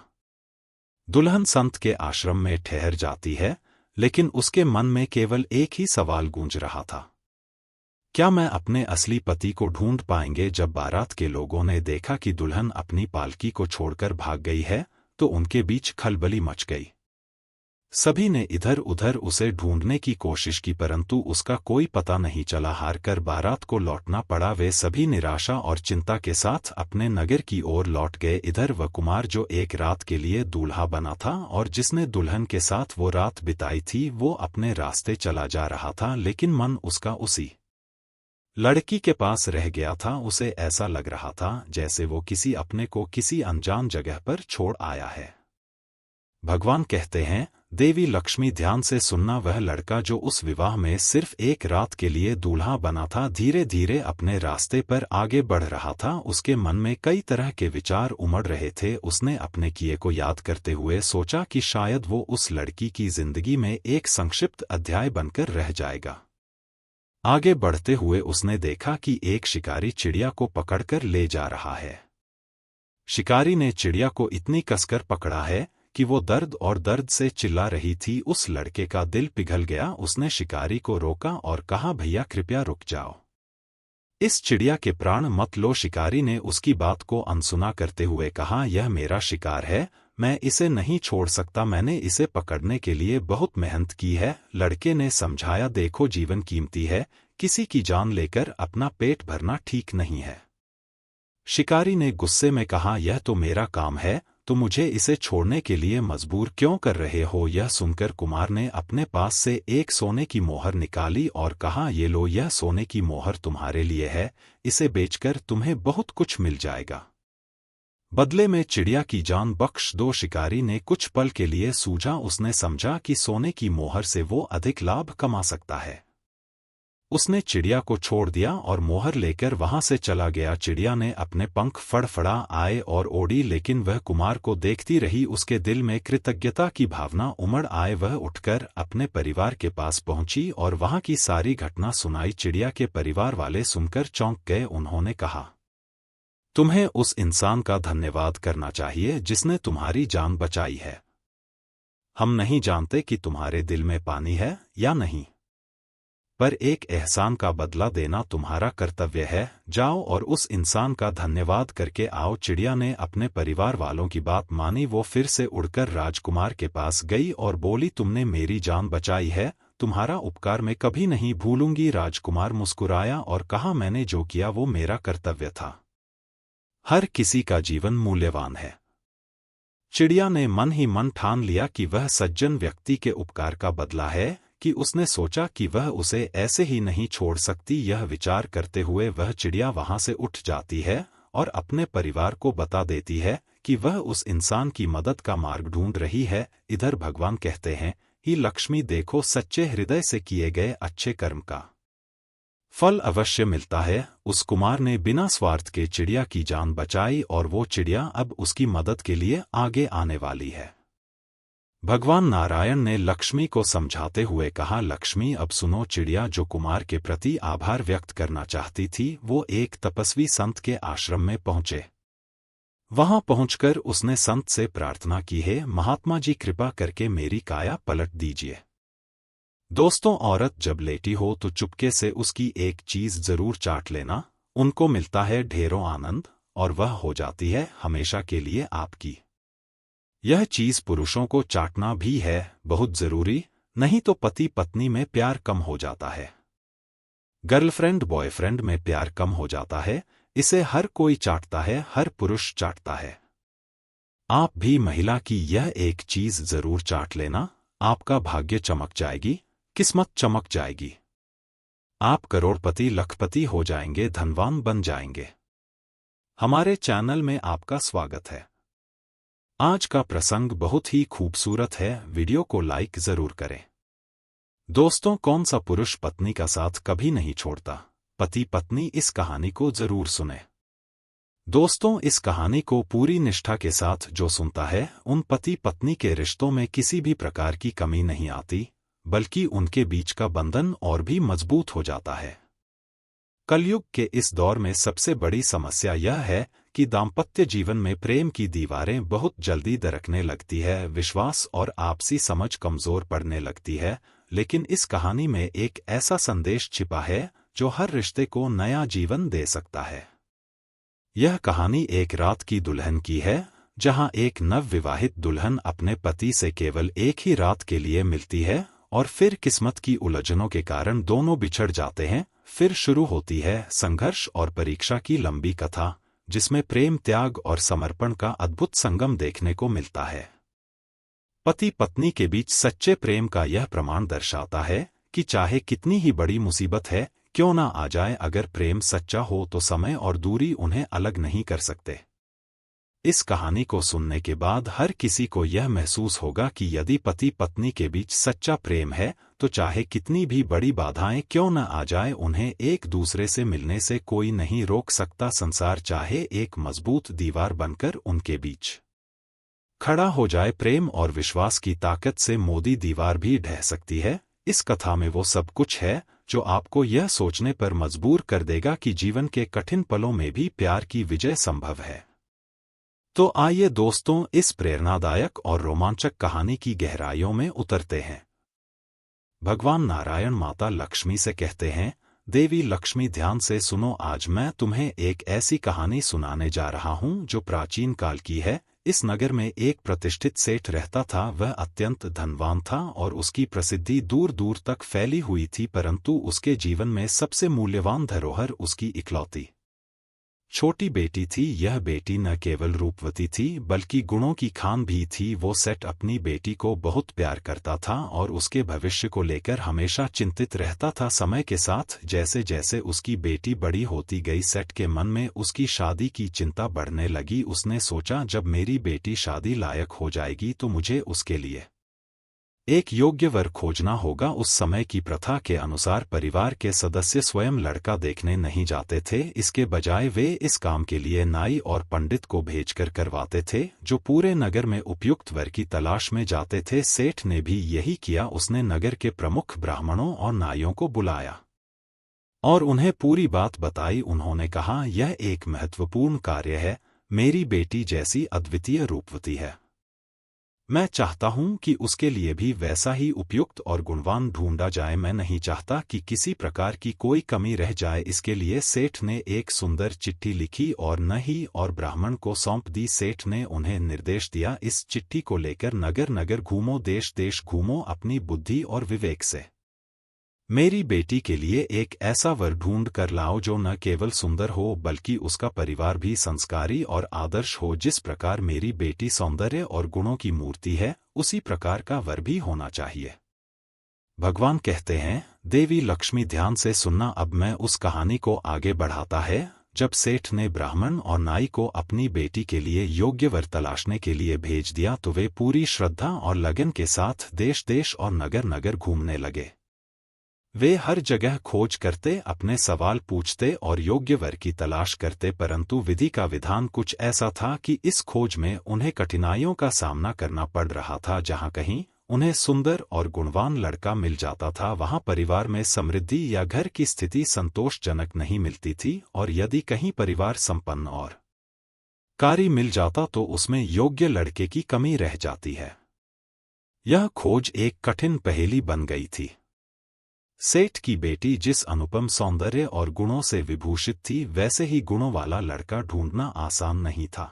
दुल्हन संत के आश्रम में ठहर जाती है, लेकिन उसके मन में केवल एक ही सवाल गूंज रहा था, क्या मैं अपने असली पति को ढूंढ पाएंगे। जब बारात के लोगों ने देखा कि दुल्हन अपनी पालकी को छोड़कर भाग गई है तो उनके बीच खलबली मच गई। सभी ने इधर उधर उसे ढूंढने की कोशिश की, परंतु उसका कोई पता नहीं चला। हारकर बारात को लौटना पड़ा। वे सभी निराशा और चिंता के साथ अपने नगर की ओर लौट गए। इधर वह कुमार जो एक रात के लिए दूल्हा बना था और जिसने दुल्हन के साथ वो रात बिताई थी, वो अपने रास्ते चला जा रहा था, लेकिन मन उसका उसी लड़की के पास रह गया था। उसे ऐसा लग रहा था जैसे वो किसी अपने को किसी अनजान जगह पर छोड़ आया है। भगवान कहते हैं, देवी लक्ष्मी ध्यान से सुनना, वह लड़का जो उस विवाह में सिर्फ एक रात के लिए दूल्हा बना था, धीरे धीरे अपने रास्ते पर आगे बढ़ रहा था। उसके मन में कई तरह के विचार उमड़ रहे थे। उसने अपने किए को याद करते हुए सोचा कि शायद वो उस लड़की की जिंदगी में एक संक्षिप्त अध्याय बनकर रह जाएगा। आगे बढ़ते हुए उसने देखा कि एक शिकारी चिड़िया को पकड़कर ले जा रहा है। शिकारी ने चिड़िया को इतनी कसकर पकड़ा है कि वो दर्द और दर्द से चिल्ला रही थी। उस लड़के का दिल पिघल गया। उसने शिकारी को रोका और कहा, भैया कृपया रुक जाओ, इस चिड़िया के प्राण मत लो। शिकारी ने उसकी बात को अनसुना करते हुए कहा, यह मेरा शिकार है, मैं इसे नहीं छोड़ सकता, मैंने इसे पकड़ने के लिए बहुत मेहनत की है। लड़के ने समझाया, देखो जीवन कीमती है, किसी की जान लेकर अपना पेट भरना ठीक नहीं है। शिकारी ने गुस्से में कहा, यह तो मेरा काम है, तो मुझे इसे छोड़ने के लिए मजबूर क्यों कर रहे हो। यह सुनकर कुमार ने अपने पास से एक सोने की मोहर निकाली और कहा, ये लो, यह सोने की मोहर तुम्हारे लिए है, इसे बेचकर तुम्हें बहुत कुछ मिल जाएगा। बदले में चिड़िया की जान बख्श दो। शिकारी ने कुछ पल के लिए सूझा। उसने समझा कि सोने की मोहर से वो अधिक लाभ कमा सकता है। उसने चिड़िया को छोड़ दिया और मोहर लेकर वहां से चला गया। चिड़िया ने अपने पंख फड़फड़ा आए और ओड़ी, लेकिन वह कुमार को देखती रही। उसके दिल में कृतज्ञता की भावना उमड़ आए। वह उठकर अपने परिवार के पास पहुंची और वहां की सारी घटना सुनाई। चिड़िया के परिवार वाले सुनकर चौंक गए। उन्होंने कहा, तुम्हें उस इंसान का धन्यवाद करना चाहिए जिसने तुम्हारी जान बचाई है। हम नहीं जानते कि तुम्हारे दिल में पानी है या नहीं, पर एक एहसान का बदला देना तुम्हारा कर्तव्य है। जाओ और उस इंसान का धन्यवाद करके आओ। चिड़िया ने अपने परिवार वालों की बात मानी। वो फिर से उड़कर राजकुमार के पास गई और बोली, तुमने मेरी जान बचाई है, तुम्हारा उपकार मैं कभी नहीं भूलूंगी। राजकुमार मुस्कुराया और कहा, मैंने जो किया वो मेरा कर्तव्य था। हर किसी का जीवन मूल्यवान है। चिड़िया ने मन ही मन ठान लिया कि वह सज्जन व्यक्ति के उपकार का बदला है, कि उसने सोचा कि वह उसे ऐसे ही नहीं छोड़ सकती। यह विचार करते हुए वह चिड़िया वहां से उठ जाती है और अपने परिवार को बता देती है कि वह उस इंसान की मदद का मार्ग ढूंढ रही है। इधर भगवान कहते हैं, ही लक्ष्मी, देखो, सच्चे हृदय से किए गए अच्छे कर्म का फल अवश्य मिलता है। उस कुमार ने बिना स्वार्थ के चिड़िया की जान बचाई और वो चिड़िया अब उसकी मदद के लिए आगे आने वाली है। भगवान नारायण ने लक्ष्मी को समझाते हुए कहा, लक्ष्मी, अब सुनो। चिड़िया जो कुमार के प्रति आभार व्यक्त करना चाहती थी, वो एक तपस्वी संत के आश्रम में पहुंचे। वहां पहुंचकर उसने संत से प्रार्थना की, है महात्मा जी, कृपा करके मेरी काया पलट दीजिए। दोस्तों, औरत जब लेटी हो तो चुपके से उसकी एक चीज जरूर चाट लेना, उनको मिलता है ढेरों आनंद और वह हो जाती है हमेशा के लिए आपकी। यह चीज पुरुषों को चाटना भी है बहुत जरूरी, नहीं तो पति पत्नी में प्यार कम हो जाता है, गर्लफ्रेंड बॉयफ्रेंड में प्यार कम हो जाता है। इसे हर कोई चाटता है, हर पुरुष चाटता है। आप भी महिला की यह एक चीज जरूर चाट लेना, आपका भाग्य चमक जाएगी, किस्मत चमक जाएगी। आप करोड़पति लखपति हो जाएंगे, धनवान बन जाएंगे। हमारे चैनल में आपका स्वागत है। आज का प्रसंग बहुत ही खूबसूरत है, वीडियो को लाइक जरूर करें। दोस्तों, कौन सा पुरुष पत्नी का साथ कभी नहीं छोड़ता? पति पत्नी इस कहानी को जरूर सुने। दोस्तों, इस कहानी को पूरी निष्ठा के साथ जो सुनता है, उन पति पत्नी के रिश्तों में किसी भी प्रकार की कमी नहीं आती, बल्कि उनके बीच का बंधन और भी मजबूत हो जाता है। कलयुग के इस दौर में सबसे बड़ी समस्या यह है कि दाम्पत्य जीवन में प्रेम की दीवारें बहुत जल्दी दरकने लगती है, विश्वास और आपसी समझ कमजोर पड़ने लगती है। लेकिन इस कहानी में एक ऐसा संदेश छिपा है जो हर रिश्ते को नया जीवन दे सकता है। यह कहानी एक रात की दुल्हन की है, जहां एक नवविवाहित दुल्हन अपने पति से केवल एक ही रात के लिए मिलती है और फिर किस्मत की उलझनों के कारण दोनों बिछड़ जाते हैं। फिर शुरू होती है संघर्ष और परीक्षा की लंबी कथा, जिसमें प्रेम, त्याग और समर्पण का अद्भुत संगम देखने को मिलता है। पति पत्नी के बीच सच्चे प्रेम का यह प्रमाण दर्शाता है कि चाहे कितनी ही बड़ी मुसीबत है क्यों ना आ जाए, अगर प्रेम सच्चा हो तो समय और दूरी उन्हें अलग नहीं कर सकते। इस कहानी को सुनने के बाद हर किसी को यह महसूस होगा कि यदि पति पत्नी के बीच सच्चा प्रेम है तो चाहे कितनी भी बड़ी बाधाएं क्यों न आ जाए, उन्हें एक दूसरे से मिलने से कोई नहीं रोक सकता। संसार चाहे एक मजबूत दीवार बनकर उनके बीच खड़ा हो जाए, प्रेम और विश्वास की ताकत से मोदी दीवार भी ढह सकती है। इस कथा में वो सब कुछ है जो आपको यह सोचने पर मजबूर कर देगा कि जीवन के कठिन पलों में भी प्यार की विजय संभव है। तो आइए दोस्तों, इस प्रेरणादायक और रोमांचक कहानी की गहराइयों में उतरते हैं। भगवान नारायण माता लक्ष्मी से कहते हैं, देवी लक्ष्मी, ध्यान से सुनो। आज मैं तुम्हें एक ऐसी कहानी सुनाने जा रहा हूं जो प्राचीन काल की है। इस नगर में एक प्रतिष्ठित सेठ रहता था। वह अत्यंत धनवान था और उसकी प्रसिद्धि दूर दूर तक फैली हुई थी, परंतु उसके जीवन में सबसे मूल्यवान धरोहर उसकी इकलौती छोटी बेटी थी। यह बेटी न केवल रूपवती थी बल्कि गुणों की खान भी थी। वो सेठ अपनी बेटी को बहुत प्यार करता था और उसके भविष्य को लेकर हमेशा चिंतित रहता था। समय के साथ जैसे जैसे उसकी बेटी बड़ी होती गई, सेठ के मन में उसकी शादी की चिंता बढ़ने लगी। उसने सोचा, जब मेरी बेटी शादी लायक हो जाएगी तो मुझे उसके लिए एक योग्य वर खोजना होगा। उस समय की प्रथा के अनुसार परिवार के सदस्य स्वयं लड़का देखने नहीं जाते थे, इसके बजाय वे इस काम के लिए नाई और पंडित को भेजकर करवाते थे, जो पूरे नगर में उपयुक्त वर की तलाश में जाते थे। सेठ ने भी यही किया। उसने नगर के प्रमुख ब्राह्मणों और नाइयों को बुलाया और उन्हें पूरी बात बताई। उन्होंने कहा, यह एक महत्वपूर्ण कार्य है, मेरी बेटी जैसी अद्वितीय रूपवती है, मैं चाहता हूं कि उसके लिए भी वैसा ही उपयुक्त और गुणवान ढूंढा जाए। मैं नहीं चाहता कि किसी प्रकार की कोई कमी रह जाए। इसके लिए सेठ ने एक सुंदर चिट्ठी लिखी और न ही और ब्राह्मण को सौंप दी। सेठ ने उन्हें निर्देश दिया, इस चिट्ठी को लेकर नगर नगर घूमो, देश देश घूमो, अपनी बुद्धि और विवेक से मेरी बेटी के लिए एक ऐसा वर ढूंढ कर लाओ जो न केवल सुंदर हो बल्कि उसका परिवार भी संस्कारी और आदर्श हो। जिस प्रकार मेरी बेटी सौंदर्य और गुणों की मूर्ति है, उसी प्रकार का वर भी होना चाहिए। भगवान कहते हैं, देवी लक्ष्मी ध्यान से सुनना। अब मैं उस कहानी को आगे बढ़ाता है। जब सेठ ने ब्राह्मण और नाई को अपनी बेटी के लिए योग्य वर तलाशने के लिए भेज दिया तो वे पूरी श्रद्धा और लगन के साथ देश देश और नगर नगर घूमने लगे। वे हर जगह खोज करते, अपने सवाल पूछते और योग्य वर की तलाश करते, परंतु विधि का विधान कुछ ऐसा था कि इस खोज में उन्हें कठिनाइयों का सामना करना पड़ रहा था। जहाँ कहीं उन्हें सुंदर और गुणवान लड़का मिल जाता था, वहाँ परिवार में समृद्धि या घर की स्थिति संतोषजनक नहीं मिलती थी, और यदि कहीं परिवार संपन्न और कारी मिल जाता तो उसमें योग्य लड़के की कमी रह जाती है। यह खोज एक कठिन पहेली बन गई थी। सेठ की बेटी जिस अनुपम सौंदर्य और गुणों से विभूषित थी, वैसे ही गुणों वाला लड़का ढूंढना आसान नहीं था।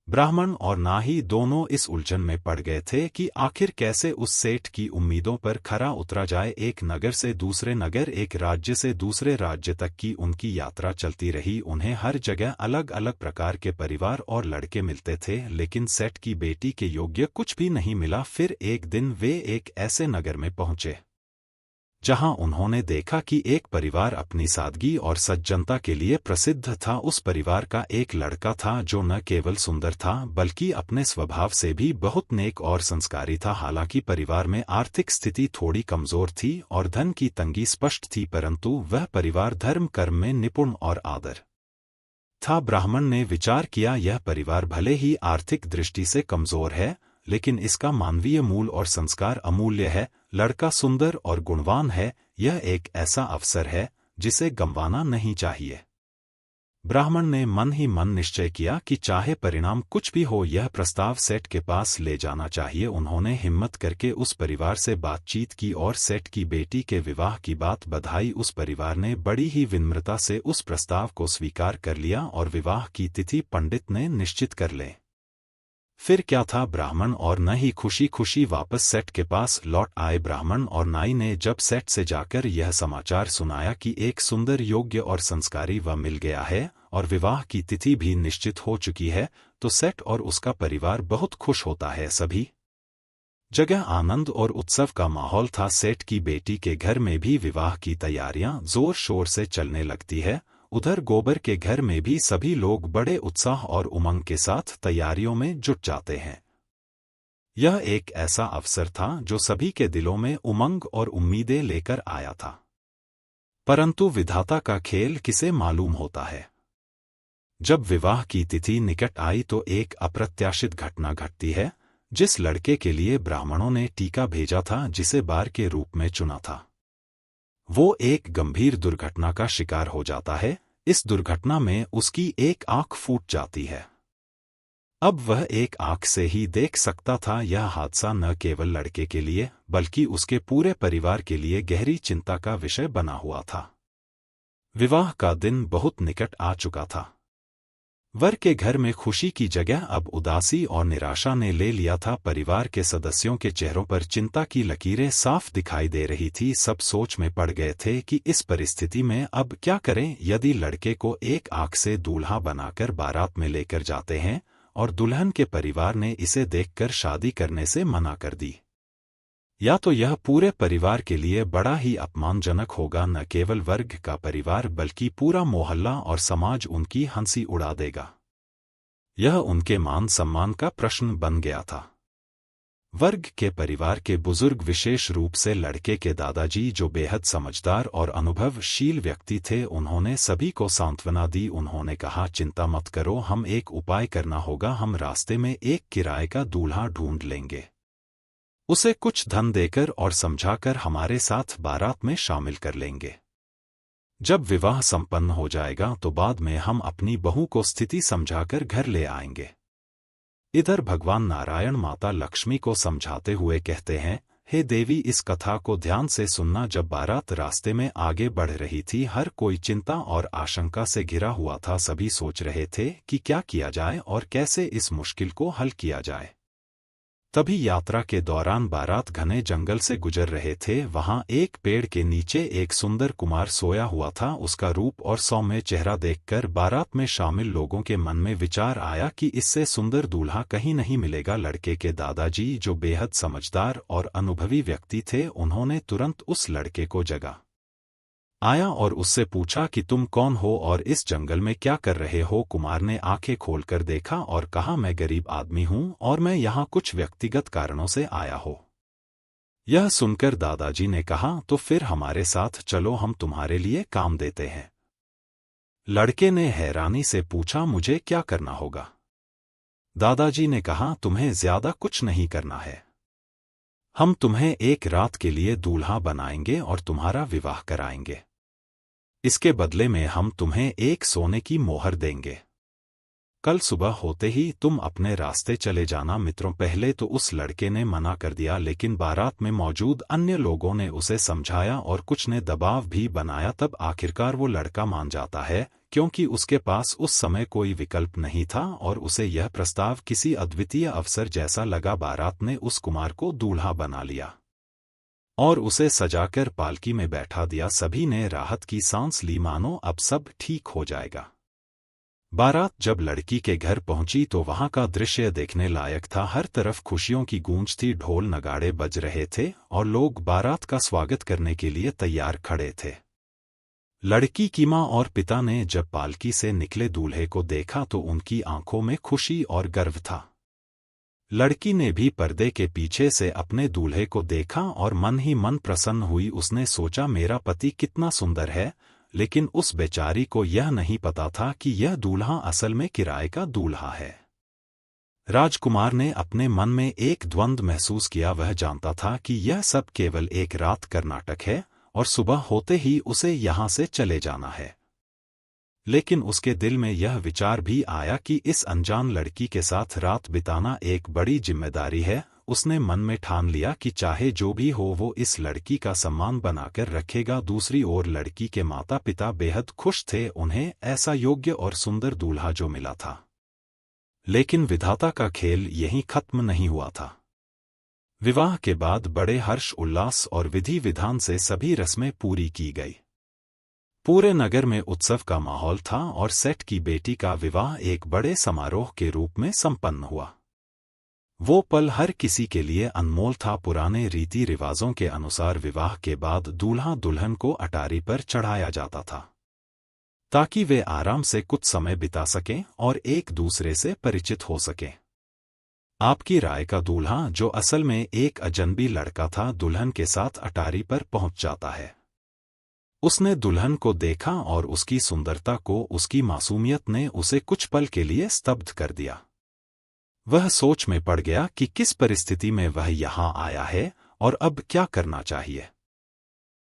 ब्राह्मण और नाही दोनों इस उलझन में पड़ गए थे कि आखिर कैसे उस सेठ की उम्मीदों पर खरा उतरा जाए। एक नगर से दूसरे नगर, एक राज्य से दूसरे राज्य तक की उनकी यात्रा चलती रही। उन्हें हर जगह अलग अलग प्रकार के परिवार और लड़के मिलते थे, लेकिन सेठ की बेटी के योग्य कुछ भी नहीं मिला। फिर एक दिन वे एक ऐसे नगर में पहुंचे जहां उन्होंने देखा कि एक परिवार अपनी सादगी और सज्जनता के लिए प्रसिद्ध था। उस परिवार का एक लड़का था जो न केवल सुंदर था बल्कि अपने स्वभाव से भी बहुत नेक और संस्कारी था। हालांकि परिवार में आर्थिक स्थिति थोड़ी कमजोर थी और धन की तंगी स्पष्ट थी, परंतु वह परिवार धर्म कर्म में निपुण और आदर था। ब्राह्मण ने विचार किया, यह परिवार भले ही आर्थिक दृष्टि से कमजोर है, लेकिन इसका मानवीय मूल और संस्कार अमूल्य है। लड़का सुंदर और गुणवान है, यह एक ऐसा अवसर है जिसे गंवाना नहीं चाहिए। ब्राह्मण ने मन ही मन निश्चय किया कि चाहे परिणाम कुछ भी हो, यह प्रस्ताव सेठ के पास ले जाना चाहिए। उन्होंने हिम्मत करके उस परिवार से बातचीत की और सेठ की बेटी के विवाह की बात बधाई। उस परिवार ने बड़ी ही विनम्रता से उस प्रस्ताव को स्वीकार कर लिया और विवाह की तिथि पंडित ने निश्चित कर ले। फिर क्या था, ब्राह्मण और नाई खुशी खुशी वापस सेठ के पास लौट आए। ब्राह्मण और नाई ने जब सेठ से जाकर यह समाचार सुनाया कि एक सुंदर, योग्य और संस्कारी वह मिल गया है और विवाह की तिथि भी निश्चित हो चुकी है, तो सेठ और उसका परिवार बहुत खुश होता है। सभी जगह आनंद और उत्सव का माहौल था। सेठ की बेटी के घर में भी विवाह की तैयारियां जोर शोर से चलने लगती है। उधर गोबर के घर में भी सभी लोग बड़े उत्साह और उमंग के साथ तैयारियों में जुट जाते हैं। यह एक ऐसा अवसर था जो सभी के दिलों में उमंग और उम्मीदें लेकर आया था। परंतु विधाता का खेल किसे मालूम होता है। जब विवाह की तिथि निकट आई तो एक अप्रत्याशित घटना घटती है। जिस लड़के के लिए ब्राह्मणों ने टीका भेजा था, जिसे बार के रूप में चुना था, वो एक गंभीर दुर्घटना का शिकार हो जाता है। इस दुर्घटना में उसकी एक आंख फूट जाती है। अब वह एक आंख से ही देख सकता था। यह हादसा न केवल लड़के के लिए बल्कि उसके पूरे परिवार के लिए गहरी चिंता का विषय बना हुआ था। विवाह का दिन बहुत निकट आ चुका था। वर के घर में खुशी की जगह अब उदासी और निराशा ने ले लिया था। परिवार के सदस्यों के चेहरों पर चिंता की लकीरें साफ दिखाई दे रही थी। सब सोच में पड़ गए थे कि इस परिस्थिति में अब क्या करें। यदि लड़के को एक आंख से दूल्हा बनाकर बारात में लेकर जाते हैं और दुल्हन के परिवार ने इसे देखकर शादी करने से मना कर दी, या तो यह पूरे परिवार के लिए बड़ा ही अपमानजनक होगा। न केवल वर्ग का परिवार बल्कि पूरा मोहल्ला और समाज उनकी हंसी उड़ा देगा। यह उनके मान सम्मान का प्रश्न बन गया था। वर्ग के परिवार के बुजुर्ग, विशेष रूप से लड़के के दादाजी जो बेहद समझदार और अनुभवशील व्यक्ति थे, उन्होंने सभी को सांत्वना दी। उन्होंने कहा, चिंता मत करो, हम एक उपाय करना होगा। हम रास्ते में एक किराए का दूल्हा ढूंढ लेंगे, उसे कुछ धन देकर और समझाकर हमारे साथ बारात में शामिल कर लेंगे। जब विवाह संपन्न हो जाएगा तो बाद में हम अपनी बहू को स्थिति समझाकर घर ले आएंगे। इधर भगवान नारायण माता लक्ष्मी को समझाते हुए कहते हैं, हे देवी, इस कथा को ध्यान से सुनना। जब बारात रास्ते में आगे बढ़ रही थी, हर कोई चिंता और आशंका से घिरा हुआ था। सभी सोच रहे थे कि क्या किया जाए और कैसे इस मुश्किल को हल किया जाए। तभी यात्रा के दौरान बारात घने जंगल से गुजर रहे थे। वहां एक पेड़ के नीचे एक सुंदर कुमार सोया हुआ था। उसका रूप और सौम्य चेहरा देखकर बारात में शामिल लोगों के मन में विचार आया कि इससे सुंदर दूल्हा कहीं नहीं मिलेगा। लड़के के दादाजी, जो बेहद समझदार और अनुभवी व्यक्ति थे, उन्होंने तुरंत उस लड़के को जगा आया और उससे पूछा कि तुम कौन हो और इस जंगल में क्या कर रहे हो। कुमार ने आंखें खोलकर देखा और कहा, मैं गरीब आदमी हूं और मैं यहाँ कुछ व्यक्तिगत कारणों से आया हूं। यह सुनकर दादाजी ने कहा, तो फिर हमारे साथ चलो, हम तुम्हारे लिए काम देते हैं। लड़के ने हैरानी से पूछा, मुझे क्या करना होगा? दादाजी ने कहा, तुम्हें ज्यादा कुछ नहीं करना है। हम तुम्हें एक रात के लिए दूल्हा बनाएंगे और तुम्हारा विवाह कराएंगे। इसके बदले में हम तुम्हें एक सोने की मोहर देंगे। कल सुबह होते ही तुम अपने रास्ते चले जाना। मित्रों, पहले तो उस लड़के ने मना कर दिया, लेकिन बारात में मौजूद अन्य लोगों ने उसे समझाया और कुछ ने दबाव भी बनाया। तब आखिरकार वो लड़का मान जाता है, क्योंकि उसके पास उस समय कोई विकल्प नहीं था और उसे यह प्रस्ताव किसी अद्वितीय अवसर जैसा लगा। बारात ने उस कुमार को दूल्हा बना लिया और उसे सजाकर पालकी में बैठा दिया। सभी ने राहत की सांस ली, मानो अब सब ठीक हो जाएगा। बारात जब लड़की के घर पहुंची तो वहां का दृश्य देखने लायक था। हर तरफ खुशियों की गूंज थी, ढोल नगाड़े बज रहे थे और लोग बारात का स्वागत करने के लिए तैयार खड़े थे। लड़की की मां और पिता ने जब पालकी से निकले दूल्हे को देखा तो उनकी आंखों में खुशी और गर्व था। लड़की ने भी पर्दे के पीछे से अपने दूल्हे को देखा और मन ही मन प्रसन्न हुई। उसने सोचा, मेरा पति कितना सुंदर है, लेकिन उस बेचारी को यह नहीं पता था कि यह दूल्हा असल में किराए का दूल्हा है। राजकुमार ने अपने मन में एक द्वंद्व महसूस किया। वह जानता था कि यह सब केवल एक रात का नाटक है और सुबह होते ही उसे यहाँ से चले जाना है। लेकिन उसके दिल में यह विचार भी आया कि इस अनजान लड़की के साथ रात बिताना एक बड़ी जिम्मेदारी है। उसने मन में ठान लिया कि चाहे जो भी हो, वो इस लड़की का सम्मान बनाकर रखेगा। दूसरी ओर लड़की के माता पिता बेहद खुश थे, उन्हें ऐसा योग्य और सुंदर दूल्हा जो मिला था। लेकिन विधाता का खेल यहीं खत्म नहीं हुआ था। विवाह के बाद बड़े हर्ष उल्लास और विधि विधान से सभी रस्में पूरी की गई। पूरे नगर में उत्सव का माहौल था और सेठ की बेटी का विवाह एक बड़े समारोह के रूप में संपन्न हुआ। वो पल हर किसी के लिए अनमोल था। पुराने रीति रिवाजों के अनुसार विवाह के बाद दूल्हा दुल्हन को अटारी पर चढ़ाया जाता था, ताकि वे आराम से कुछ समय बिता सकें और एक दूसरे से परिचित हो सकें। आपकी राय का दूल्हा, जो असल में एक अजनबी लड़का था, दुल्हन के साथ अटारी पर पहुंच जाता है। उसने दुल्हन को देखा और उसकी सुंदरता को, उसकी मासूमियत ने उसे कुछ पल के लिए स्तब्ध कर दिया। वह सोच में पड़ गया कि किस परिस्थिति में वह यहाँ आया है और अब क्या करना चाहिए।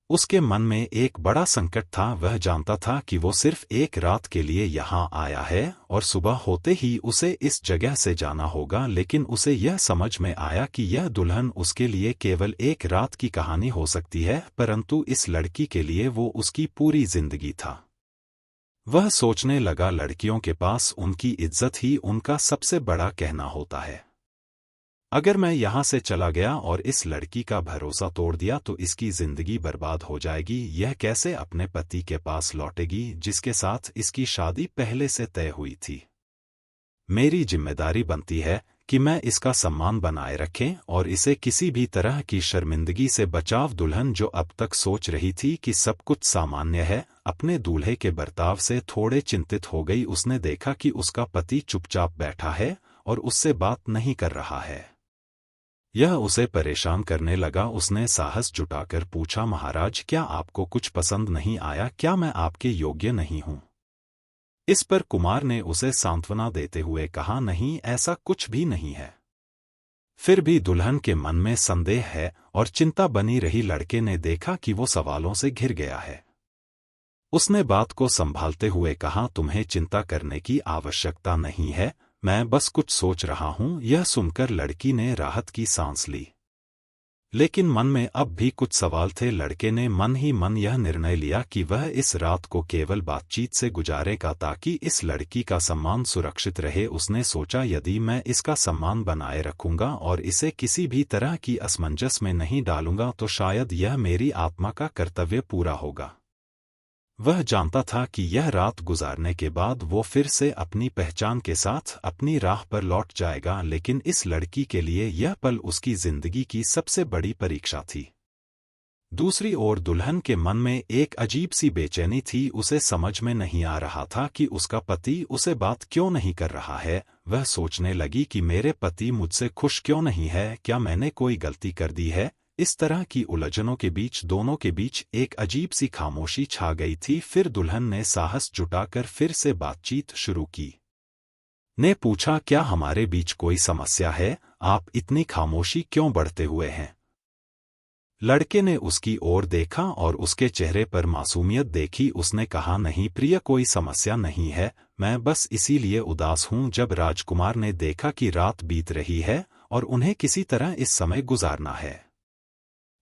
उसके मन में एक बड़ा संकट था। वह जानता था कि वो सिर्फ एक रात के लिए यहाँ आया है और सुबह होते ही उसे इस जगह से जाना होगा। लेकिन उसे यह समझ में आया कि यह दुल्हन उसके लिए केवल एक रात की कहानी हो सकती है, परंतु इस लड़की के लिए वो उसकी पूरी जिंदगी था। वह सोचने लगा, लड़कियों के पास उनकी इज्जत ही उनका सबसे बड़ा कहना होता है। अगर मैं यहाँ से चला गया और इस लड़की का भरोसा तोड़ दिया तो इसकी जिंदगी बर्बाद हो जाएगी। यह कैसे अपने पति के पास लौटेगी जिसके साथ इसकी शादी पहले से तय हुई थी। मेरी जिम्मेदारी बनती है कि मैं इसका सम्मान बनाए रखें और इसे किसी भी तरह की शर्मिंदगी से बचाव। दुल्हन, जो अब तक सोच रही थी कि सब कुछ सामान्य है, अपने दूल्हे के बर्ताव से थोड़े चिंतित हो गई। उसने देखा कि उसका पति चुपचाप बैठा है और उससे बात नहीं कर रहा है। यह उसे परेशान करने लगा। उसने साहस जुटाकर पूछा, महाराज, क्या आपको कुछ पसंद नहीं आया? क्या मैं आपके योग्य नहीं हूं? इस पर कुमार ने उसे सांत्वना देते हुए कहा, नहीं, ऐसा कुछ भी नहीं है। फिर भी दुल्हन के मन में संदेह है और चिंता बनी रही। लड़के ने देखा कि वो सवालों से घिर गया है। उसने बात को संभालते हुए कहा, तुम्हें चिंता करने की आवश्यकता नहीं है। मैं बस कुछ सोच रहा हूं। यह सुनकर लड़की ने राहत की सांस ली, लेकिन मन में अब भी कुछ सवाल थे। लड़के ने मन ही मन यह निर्णय लिया कि वह इस रात को केवल बातचीत से गुजारेगा ताकि इस लड़की का सम्मान सुरक्षित रहे। उसने सोचा, यदि मैं इसका सम्मान बनाए रखूंगा और इसे किसी भी तरह की असमंजस में नहीं डालूंगा तो शायद यह मेरी आत्मा का कर्तव्य पूरा होगा। वह जानता था कि यह रात गुजारने के बाद वो फिर से अपनी पहचान के साथ अपनी राह पर लौट जाएगा, लेकिन इस लड़की के लिए यह पल उसकी जिंदगी की सबसे बड़ी परीक्षा थी। दूसरी ओर दुल्हन के मन में एक अजीब सी बेचैनी थी। उसे समझ में नहीं आ रहा था कि उसका पति उसे बात क्यों नहीं कर रहा है। वह सोचने लगी कि मेरे पति मुझसे खुश क्यों नहीं है, क्या मैंने कोई गलती कर दी है। इस तरह की उलझनों के बीच दोनों के बीच एक अजीब सी खामोशी छा गई थी। फिर दुल्हन ने साहस जुटाकर फिर से बातचीत शुरू की। ने पूछा, क्या हमारे बीच कोई समस्या है? आप इतनी खामोशी क्यों बढ़ते हुए हैं? लड़के ने उसकी ओर देखा और उसके चेहरे पर मासूमियत देखी। उसने कहा, नहीं प्रिय, कोई समस्या नहीं है, मैं बस इसीलिए उदास हूं। जब राजकुमार ने देखा कि रात बीत रही है और उन्हें किसी तरह इस समय गुजारना है,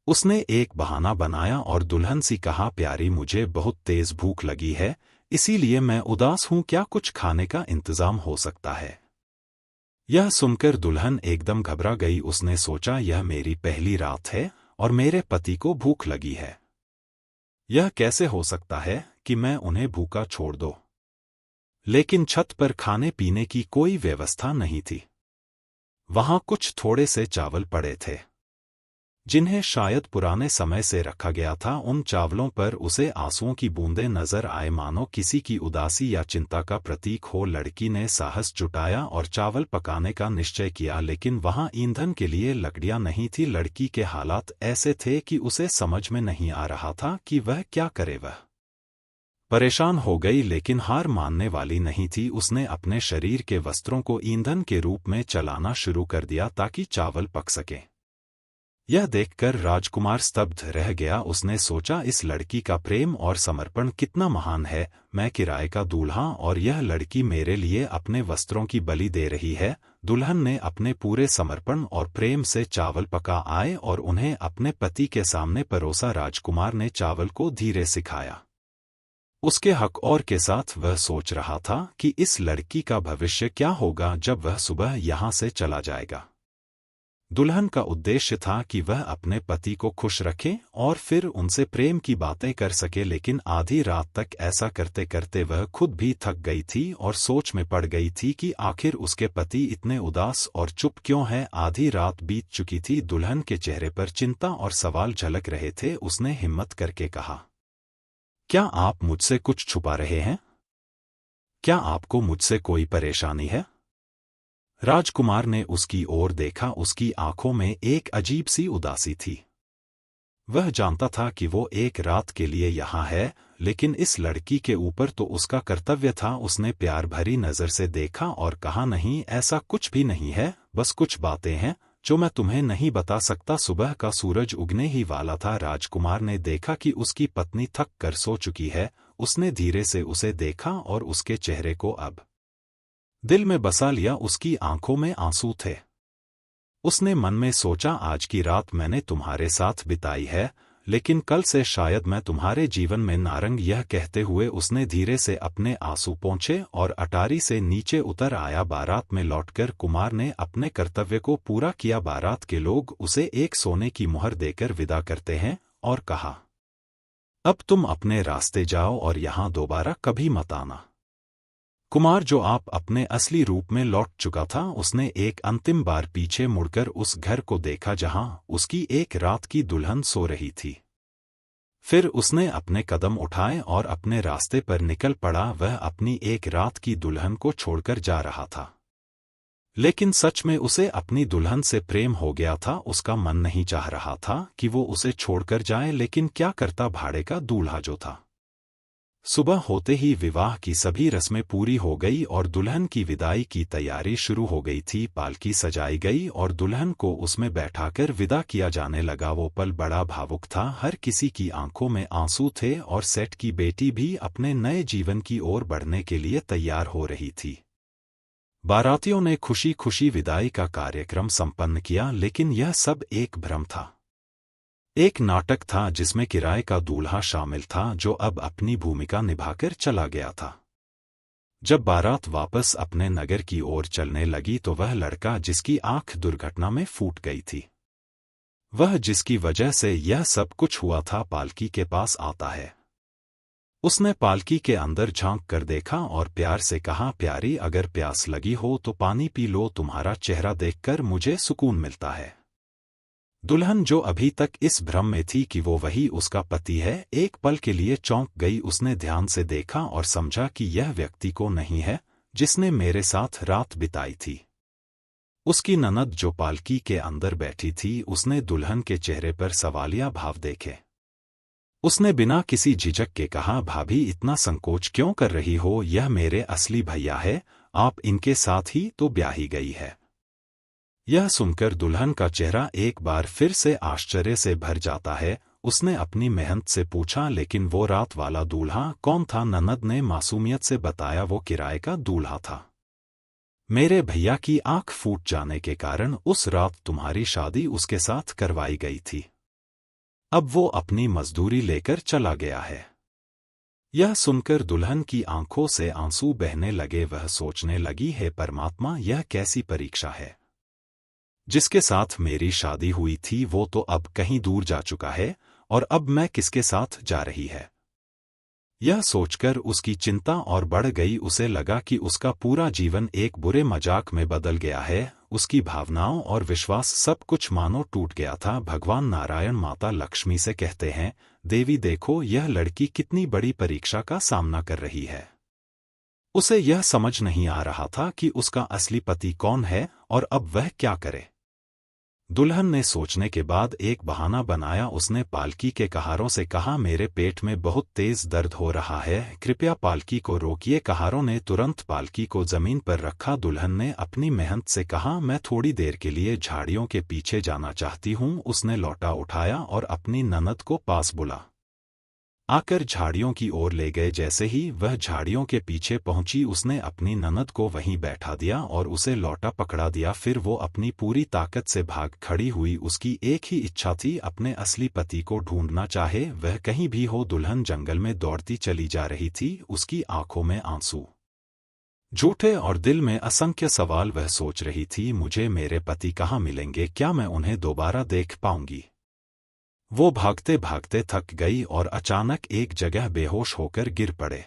उसने एक बहाना बनाया और दुल्हन सी कहा, प्यारी, मुझे बहुत तेज भूख लगी है, इसीलिए मैं उदास हूं। क्या कुछ खाने का इंतजाम हो सकता है? यह सुनकर दुल्हन एकदम घबरा गई। उसने सोचा, यह मेरी पहली रात है और मेरे पति को भूख लगी है। यह कैसे हो सकता है कि मैं उन्हें भूखा छोड़ दूं? लेकिन छत पर खाने पीने की कोई व्यवस्था नहीं थी। वहां कुछ थोड़े से चावल पड़े थे, जिन्हें शायद पुराने समय से रखा गया था। उन चावलों पर उसे आंसुओं की बूंदें नजर आए, मानो किसी की उदासी या चिंता का प्रतीक हो। लड़की ने साहस जुटाया और चावल पकाने का निश्चय किया, लेकिन वहां ईंधन के लिए लकड़ियां नहीं थी। लड़की के हालात ऐसे थे कि उसे समझ में नहीं आ रहा था कि वह क्या करे। वह परेशान हो गई, लेकिन हार मानने वाली नहीं थी। उसने अपने शरीर के वस्त्रों को ईंधन के रूप में चलाना शुरू कर दिया ताकि चावल पक सके। यह देखकर राजकुमार स्तब्ध रह गया। उसने सोचा, इस लड़की का प्रेम और समर्पण कितना महान है। मैं किराए का दूल्हा और यह लड़की मेरे लिए अपने वस्त्रों की बलि दे रही है। दुल्हन ने अपने पूरे समर्पण और प्रेम से चावल पका आए और उन्हें अपने पति के सामने परोसा। राजकुमार ने चावल को धीरे से खाया। उसके हक और के साथ वह सोच रहा था कि इस लड़की का भविष्य क्या होगा जब वह सुबह यहाँ से चला जाएगा। दुल्हन का उद्देश्य था कि वह अपने पति को खुश रखे और फिर उनसे प्रेम की बातें कर सके, लेकिन आधी रात तक ऐसा करते करते वह खुद भी थक गई थी और सोच में पड़ गई थी कि आखिर उसके पति इतने उदास और चुप क्यों हैं। आधी रात बीत चुकी थी। दुल्हन के चेहरे पर चिंता और सवाल झलक रहे थे। उसने हिम्मत करके कहा, क्या आप मुझसे कुछ छुपा रहे हैं? क्या आपको मुझसे कोई परेशानी है? राजकुमार ने उसकी ओर देखा। उसकी आंखों में एक अजीब सी उदासी थी। वह जानता था कि वो एक रात के लिए यहाँ है, लेकिन इस लड़की के ऊपर तो उसका कर्तव्य था। उसने प्यार भरी नजर से देखा और कहा, नहीं, ऐसा कुछ भी नहीं है, बस कुछ बातें हैं जो मैं तुम्हें नहीं बता सकता। सुबह का सूरज उगने ही वाला था। राजकुमार ने देखा कि उसकी पत्नी थक कर सो चुकी है। उसने धीरे से उसे देखा और उसके चेहरे को अब दिल में बसा लिया। उसकी आंखों में आंसू थे। उसने मन में सोचा, आज की रात मैंने तुम्हारे साथ बिताई है, लेकिन कल से शायद मैं तुम्हारे जीवन में नारंग। यह कहते हुए उसने धीरे से अपने आंसू पोंछे और अटारी से नीचे उतर आया। बारात में लौटकर कुमार ने अपने कर्तव्य को पूरा किया। बारात के लोग उसे एक सोने की मुहर देकर विदा करते हैं और कहा, अब तुम अपने रास्ते जाओ और यहाँ दोबारा कभी मत आना। कुमार, जो आप अपने असली रूप में लौट चुका था, उसने एक अंतिम बार पीछे मुड़कर उस घर को देखा जहां उसकी एक रात की दुल्हन सो रही थी। फिर उसने अपने कदम उठाए और अपने रास्ते पर निकल पड़ा। वह अपनी एक रात की दुल्हन को छोड़कर जा रहा था, लेकिन सच में उसे अपनी दुल्हन से प्रेम हो गया था। उसका मन नहीं चाह रहा था कि वो उसे छोड़कर जाए, लेकिन क्या करता, भाड़े का दूल्हा जो था। सुबह होते ही विवाह की सभी रस्में पूरी हो गई और दुल्हन की विदाई की तैयारी शुरू हो गई थी। पालकी सजाई गई और दुल्हन को उसमें बैठाकर विदा किया जाने लगा। वो पल बड़ा भावुक था। हर किसी की आंखों में आंसू थे और सेठ की बेटी भी अपने नए जीवन की ओर बढ़ने के लिए तैयार हो रही थी। बारातियों ने खुशी खुशी विदाई का कार्यक्रम संपन्न किया, लेकिन यह सब एक भ्रम था। एक नाटक था जिसमें किराए का दूल्हा शामिल था, जो अब अपनी भूमिका निभाकर चला गया था। जब बारात वापस अपने नगर की ओर चलने लगी तो वह लड़का जिसकी आंख दुर्घटना में फूट गई थी, वह जिसकी वजह से यह सब कुछ हुआ था, पालकी के पास आता है। उसने पालकी के अंदर झांक कर देखा और प्यार से कहा, प्यारी, अगर प्यास लगी हो तो पानी पी लो, तुम्हारा चेहरा देखकर मुझे सुकून मिलता है। दुल्हन, जो अभी तक इस भ्रम में थी कि वो वही उसका पति है, एक पल के लिए चौंक गई। उसने ध्यान से देखा और समझा कि यह व्यक्ति को नहीं है जिसने मेरे साथ रात बिताई थी। उसकी ननद जो पालकी के अंदर बैठी थी, उसने दुल्हन के चेहरे पर सवालिया भाव देखे। उसने बिना किसी झिझक के कहा, भाभी, इतना संकोच क्यों कर रही हो? यह मेरे असली भैया है, आप इनके साथ ही तो ब्याही गई है। यह सुनकर दुल्हन का चेहरा एक बार फिर से आश्चर्य से भर जाता है। उसने अपनी मेहनत से पूछा, लेकिन वो रात वाला दूल्हा कौन था? ननद ने मासूमियत से बताया, वो किराए का दूल्हा था। मेरे भैया की आंख फूट जाने के कारण उस रात तुम्हारी शादी उसके साथ करवाई गई थी। अब वो अपनी मजदूरी लेकर चला गया है। यह सुनकर दुल्हन की आंखों से आंसू बहने लगे। वह सोचने लगी, हे परमात्मा, यह कैसी परीक्षा है। जिसके साथ मेरी शादी हुई थी वो तो अब कहीं दूर जा चुका है, और अब मैं किसके साथ जा रही है। यह सोचकर उसकी चिंता और बढ़ गई। उसे लगा कि उसका पूरा जीवन एक बुरे मजाक में बदल गया है। उसकी भावनाओं और विश्वास सब कुछ मानो टूट गया था। भगवान नारायण माता लक्ष्मी से कहते हैं, देवी, देखो, यह लड़की कितनी बड़ी परीक्षा का सामना कर रही है। उसे यह समझ नहीं आ रहा था कि उसका असली पति कौन है और अब वह क्या करे। दुल्हन ने सोचने के बाद एक बहाना बनाया। उसने पालकी के कहारों से कहा, मेरे पेट में बहुत तेज दर्द हो रहा है, कृपया पालकी को रोकिए। कहारों ने तुरंत पालकी को जमीन पर रखा। दुल्हन ने अपनी मेहनत से कहा, मैं थोड़ी देर के लिए झाड़ियों के पीछे जाना चाहती हूँ। उसने लौटा उठाया और अपनी ननद को पास बुला आकर झाड़ियों की ओर ले गए। जैसे ही वह झाड़ियों के पीछे पहुंची, उसने अपनी ननद को वहीं बैठा दिया और उसे लौटा पकड़ा दिया। फिर वो अपनी पूरी ताकत से भाग खड़ी हुई। उसकी एक ही इच्छा थी, अपने असली पति को ढूंढना, चाहे वह कहीं भी हो। दुल्हन जंगल में दौड़ती चली जा रही थी, उसकी आंखों में आंसू झूठे और दिल में असंख्य सवाल। वह सोच रही थी, मुझे मेरे पति कहाँ मिलेंगे? क्या मैं उन्हें दोबारा देख पाऊंगी? वो भागते भागते थक गई और अचानक एक जगह बेहोश होकर गिर पड़े।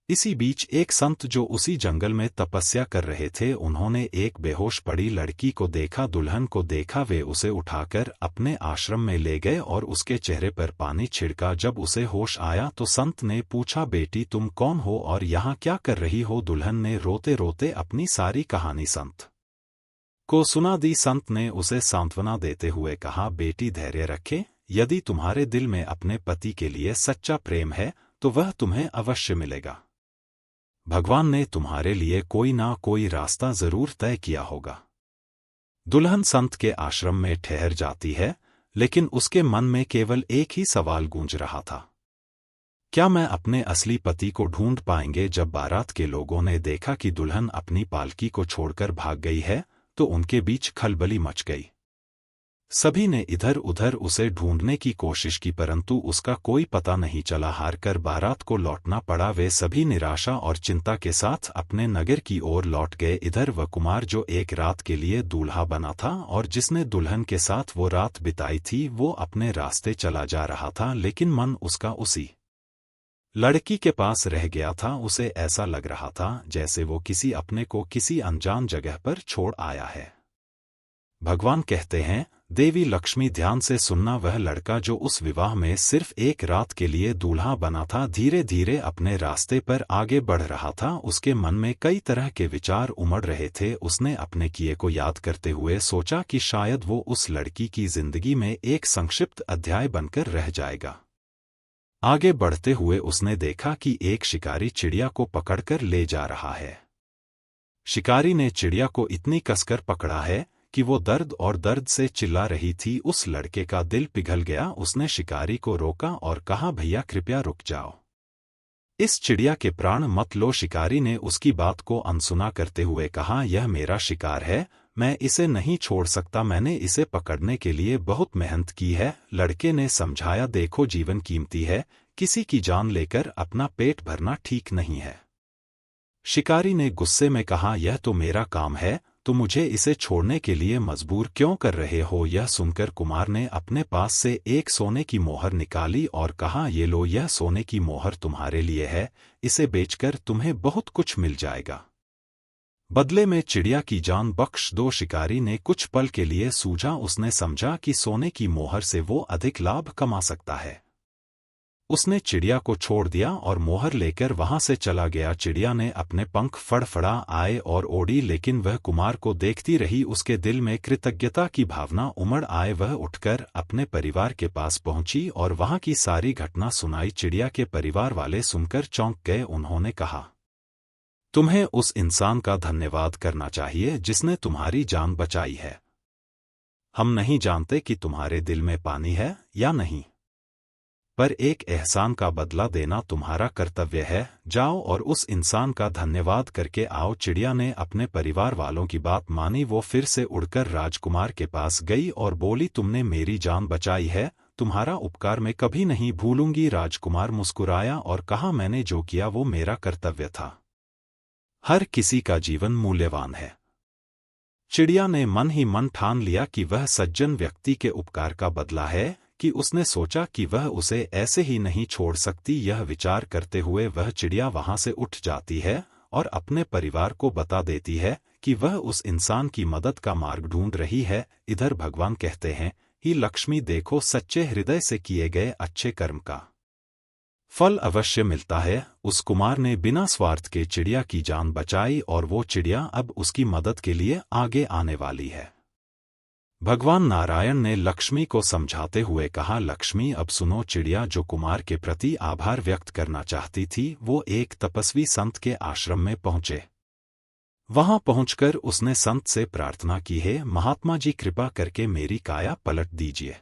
इसी बीच एक संत जो उसी जंगल में तपस्या कर रहे थे, उन्होंने एक बेहोश पड़ी लड़की को देखा। दुल्हन को देखा, वे उसे उठाकर अपने आश्रम में ले गए और उसके चेहरे पर पानी छिड़का। जब उसे होश आया तो संत ने पूछा, बेटी, तुम कौन हो और यहाँ क्या कर रही हो? दुल्हन ने रोते रोते अपनी सारी कहानी संत को सुना दी। संत ने उसे सांत्वना देते हुए कहा, बेटी, धैर्य रखें। यदि तुम्हारे दिल में अपने पति के लिए सच्चा प्रेम है तो वह तुम्हें अवश्य मिलेगा। भगवान ने तुम्हारे लिए कोई ना कोई रास्ता जरूर तय किया होगा। दुल्हन संत के आश्रम में ठहर जाती है, लेकिन उसके मन में केवल एक ही सवाल गूंज रहा था, क्या मैं अपने असली पति को ढूंढ पाएंगे? जब बारात के लोगों ने देखा कि दुल्हन अपनी पालकी को छोड़कर भाग गई है तो उनके बीच खलबली मच गई। सभी ने इधर उधर उसे ढूंढने की कोशिश की, परंतु उसका कोई पता नहीं चला। हारकर बारात को लौटना पड़ा। वे सभी निराशा और चिंता के साथ अपने नगर की ओर लौट गए। इधर वह कुमार जो एक रात के लिए दूल्हा बना था और जिसने दुल्हन के साथ वो रात बिताई थी, वो अपने रास्ते चला जा रहा था, लेकिन मन उसका उसी लड़की के पास रह गया था। उसे ऐसा लग रहा था जैसे वो किसी अपने को किसी अनजान जगह पर छोड़ आया है। भगवान कहते हैं, देवी लक्ष्मी, ध्यान से सुनना। वह लड़का जो उस विवाह में सिर्फ एक रात के लिए दूल्हा बना था, धीरे धीरे अपने रास्ते पर आगे बढ़ रहा था। उसके मन में कई तरह के विचार उमड़ रहे थे। उसने अपने किए को याद करते हुए सोचा कि शायद वो उस लड़की की जिंदगी में एक संक्षिप्त अध्याय बनकर रह जाएगा। आगे बढ़ते हुए उसने देखा कि एक शिकारी चिड़िया को पकड़कर ले जा रहा है। शिकारी ने चिड़िया को इतनी कसकर पकड़ा है कि वो दर्द से चिल्ला रही थी। उस लड़के का दिल पिघल गया। उसने शिकारी को रोका और कहा, भैया, कृपया रुक जाओ। इस चिड़िया के प्राण मत लो। शिकारी ने उसकी बात को अनसुना करते हुए कहा, यह मेरा शिकार है, मैं इसे नहीं छोड़ सकता, मैंने इसे पकड़ने के लिए बहुत मेहनत की है। लड़के ने समझाया, देखो जीवन कीमती है, किसी की जान लेकर अपना पेट भरना ठीक नहीं है। शिकारी ने गुस्से में कहा, यह तो मेरा काम है, तो मुझे इसे छोड़ने के लिए मजबूर क्यों कर रहे हो? यह सुनकर कुमार ने अपने पास से एक सोने की मोहर निकाली और कहा, ये लो, यह सोने की मोहर तुम्हारे लिए है, इसे बेचकर तुम्हें बहुत कुछ मिल जाएगा। बदले में चिड़िया की जान बख्श दो। शिकारी ने कुछ पल के लिए सूझा, उसने समझा कि सोने की मोहर से वो अधिक लाभ कमा सकता है। उसने चिड़िया को छोड़ दिया और मोहर लेकर वहां से चला गया। चिड़िया ने अपने पंख फड़फड़ा आए और ओड़ी, लेकिन वह कुमार को देखती रही। उसके दिल में कृतज्ञता की भावना उमड़ आए। वह उठकर अपने परिवार के पास पहुंची और वहां की सारी घटना सुनाई। चिड़िया के परिवार वाले सुनकर चौंक गए। उन्होंने कहा, तुम्हें उस इंसान का धन्यवाद करना चाहिए जिसने तुम्हारी जान बचाई है। हम नहीं जानते कि तुम्हारे दिल में पानी है या नहीं, पर एक एहसान का बदला देना तुम्हारा कर्तव्य है। जाओ और उस इंसान का धन्यवाद करके आओ। चिड़िया ने अपने परिवार वालों की बात मानी। वो फिर से उड़कर राजकुमार के पास गई और बोली, तुमने मेरी जान बचाई है, तुम्हारा उपकार मैं कभी नहीं भूलूंगी। राजकुमार मुस्कुराया और कहा, मैंने जो किया वो मेरा कर्तव्य था। हर किसी का जीवन मूल्यवान है। चिड़िया ने मन ही मन ठान लिया कि वह सज्जन व्यक्ति के उपकार का बदला है, कि उसने सोचा कि वह उसे ऐसे ही नहीं छोड़ सकती। यह विचार करते हुए वह चिड़िया वहां से उठ जाती है और अपने परिवार को बता देती है कि वह उस इंसान की मदद का मार्ग ढूंढ रही है। इधर भगवान कहते हैं, ही लक्ष्मी, देखो सच्चे हृदय से किए गए अच्छे कर्म का फल अवश्य मिलता है। उस कुमार ने बिना स्वार्थ के चिड़िया की जान बचाई और वो चिड़िया अब उसकी मदद के लिए आगे आने वाली है। भगवान नारायण ने लक्ष्मी को समझाते हुए कहा, लक्ष्मी अब सुनो। चिड़िया जो कुमार के प्रति आभार व्यक्त करना चाहती थी, वो एक तपस्वी संत के आश्रम में पहुंचे। वहां पहुंचकर उसने संत से प्रार्थना की, है महात्मा जी, कृपा करके मेरी काया पलट दीजिए।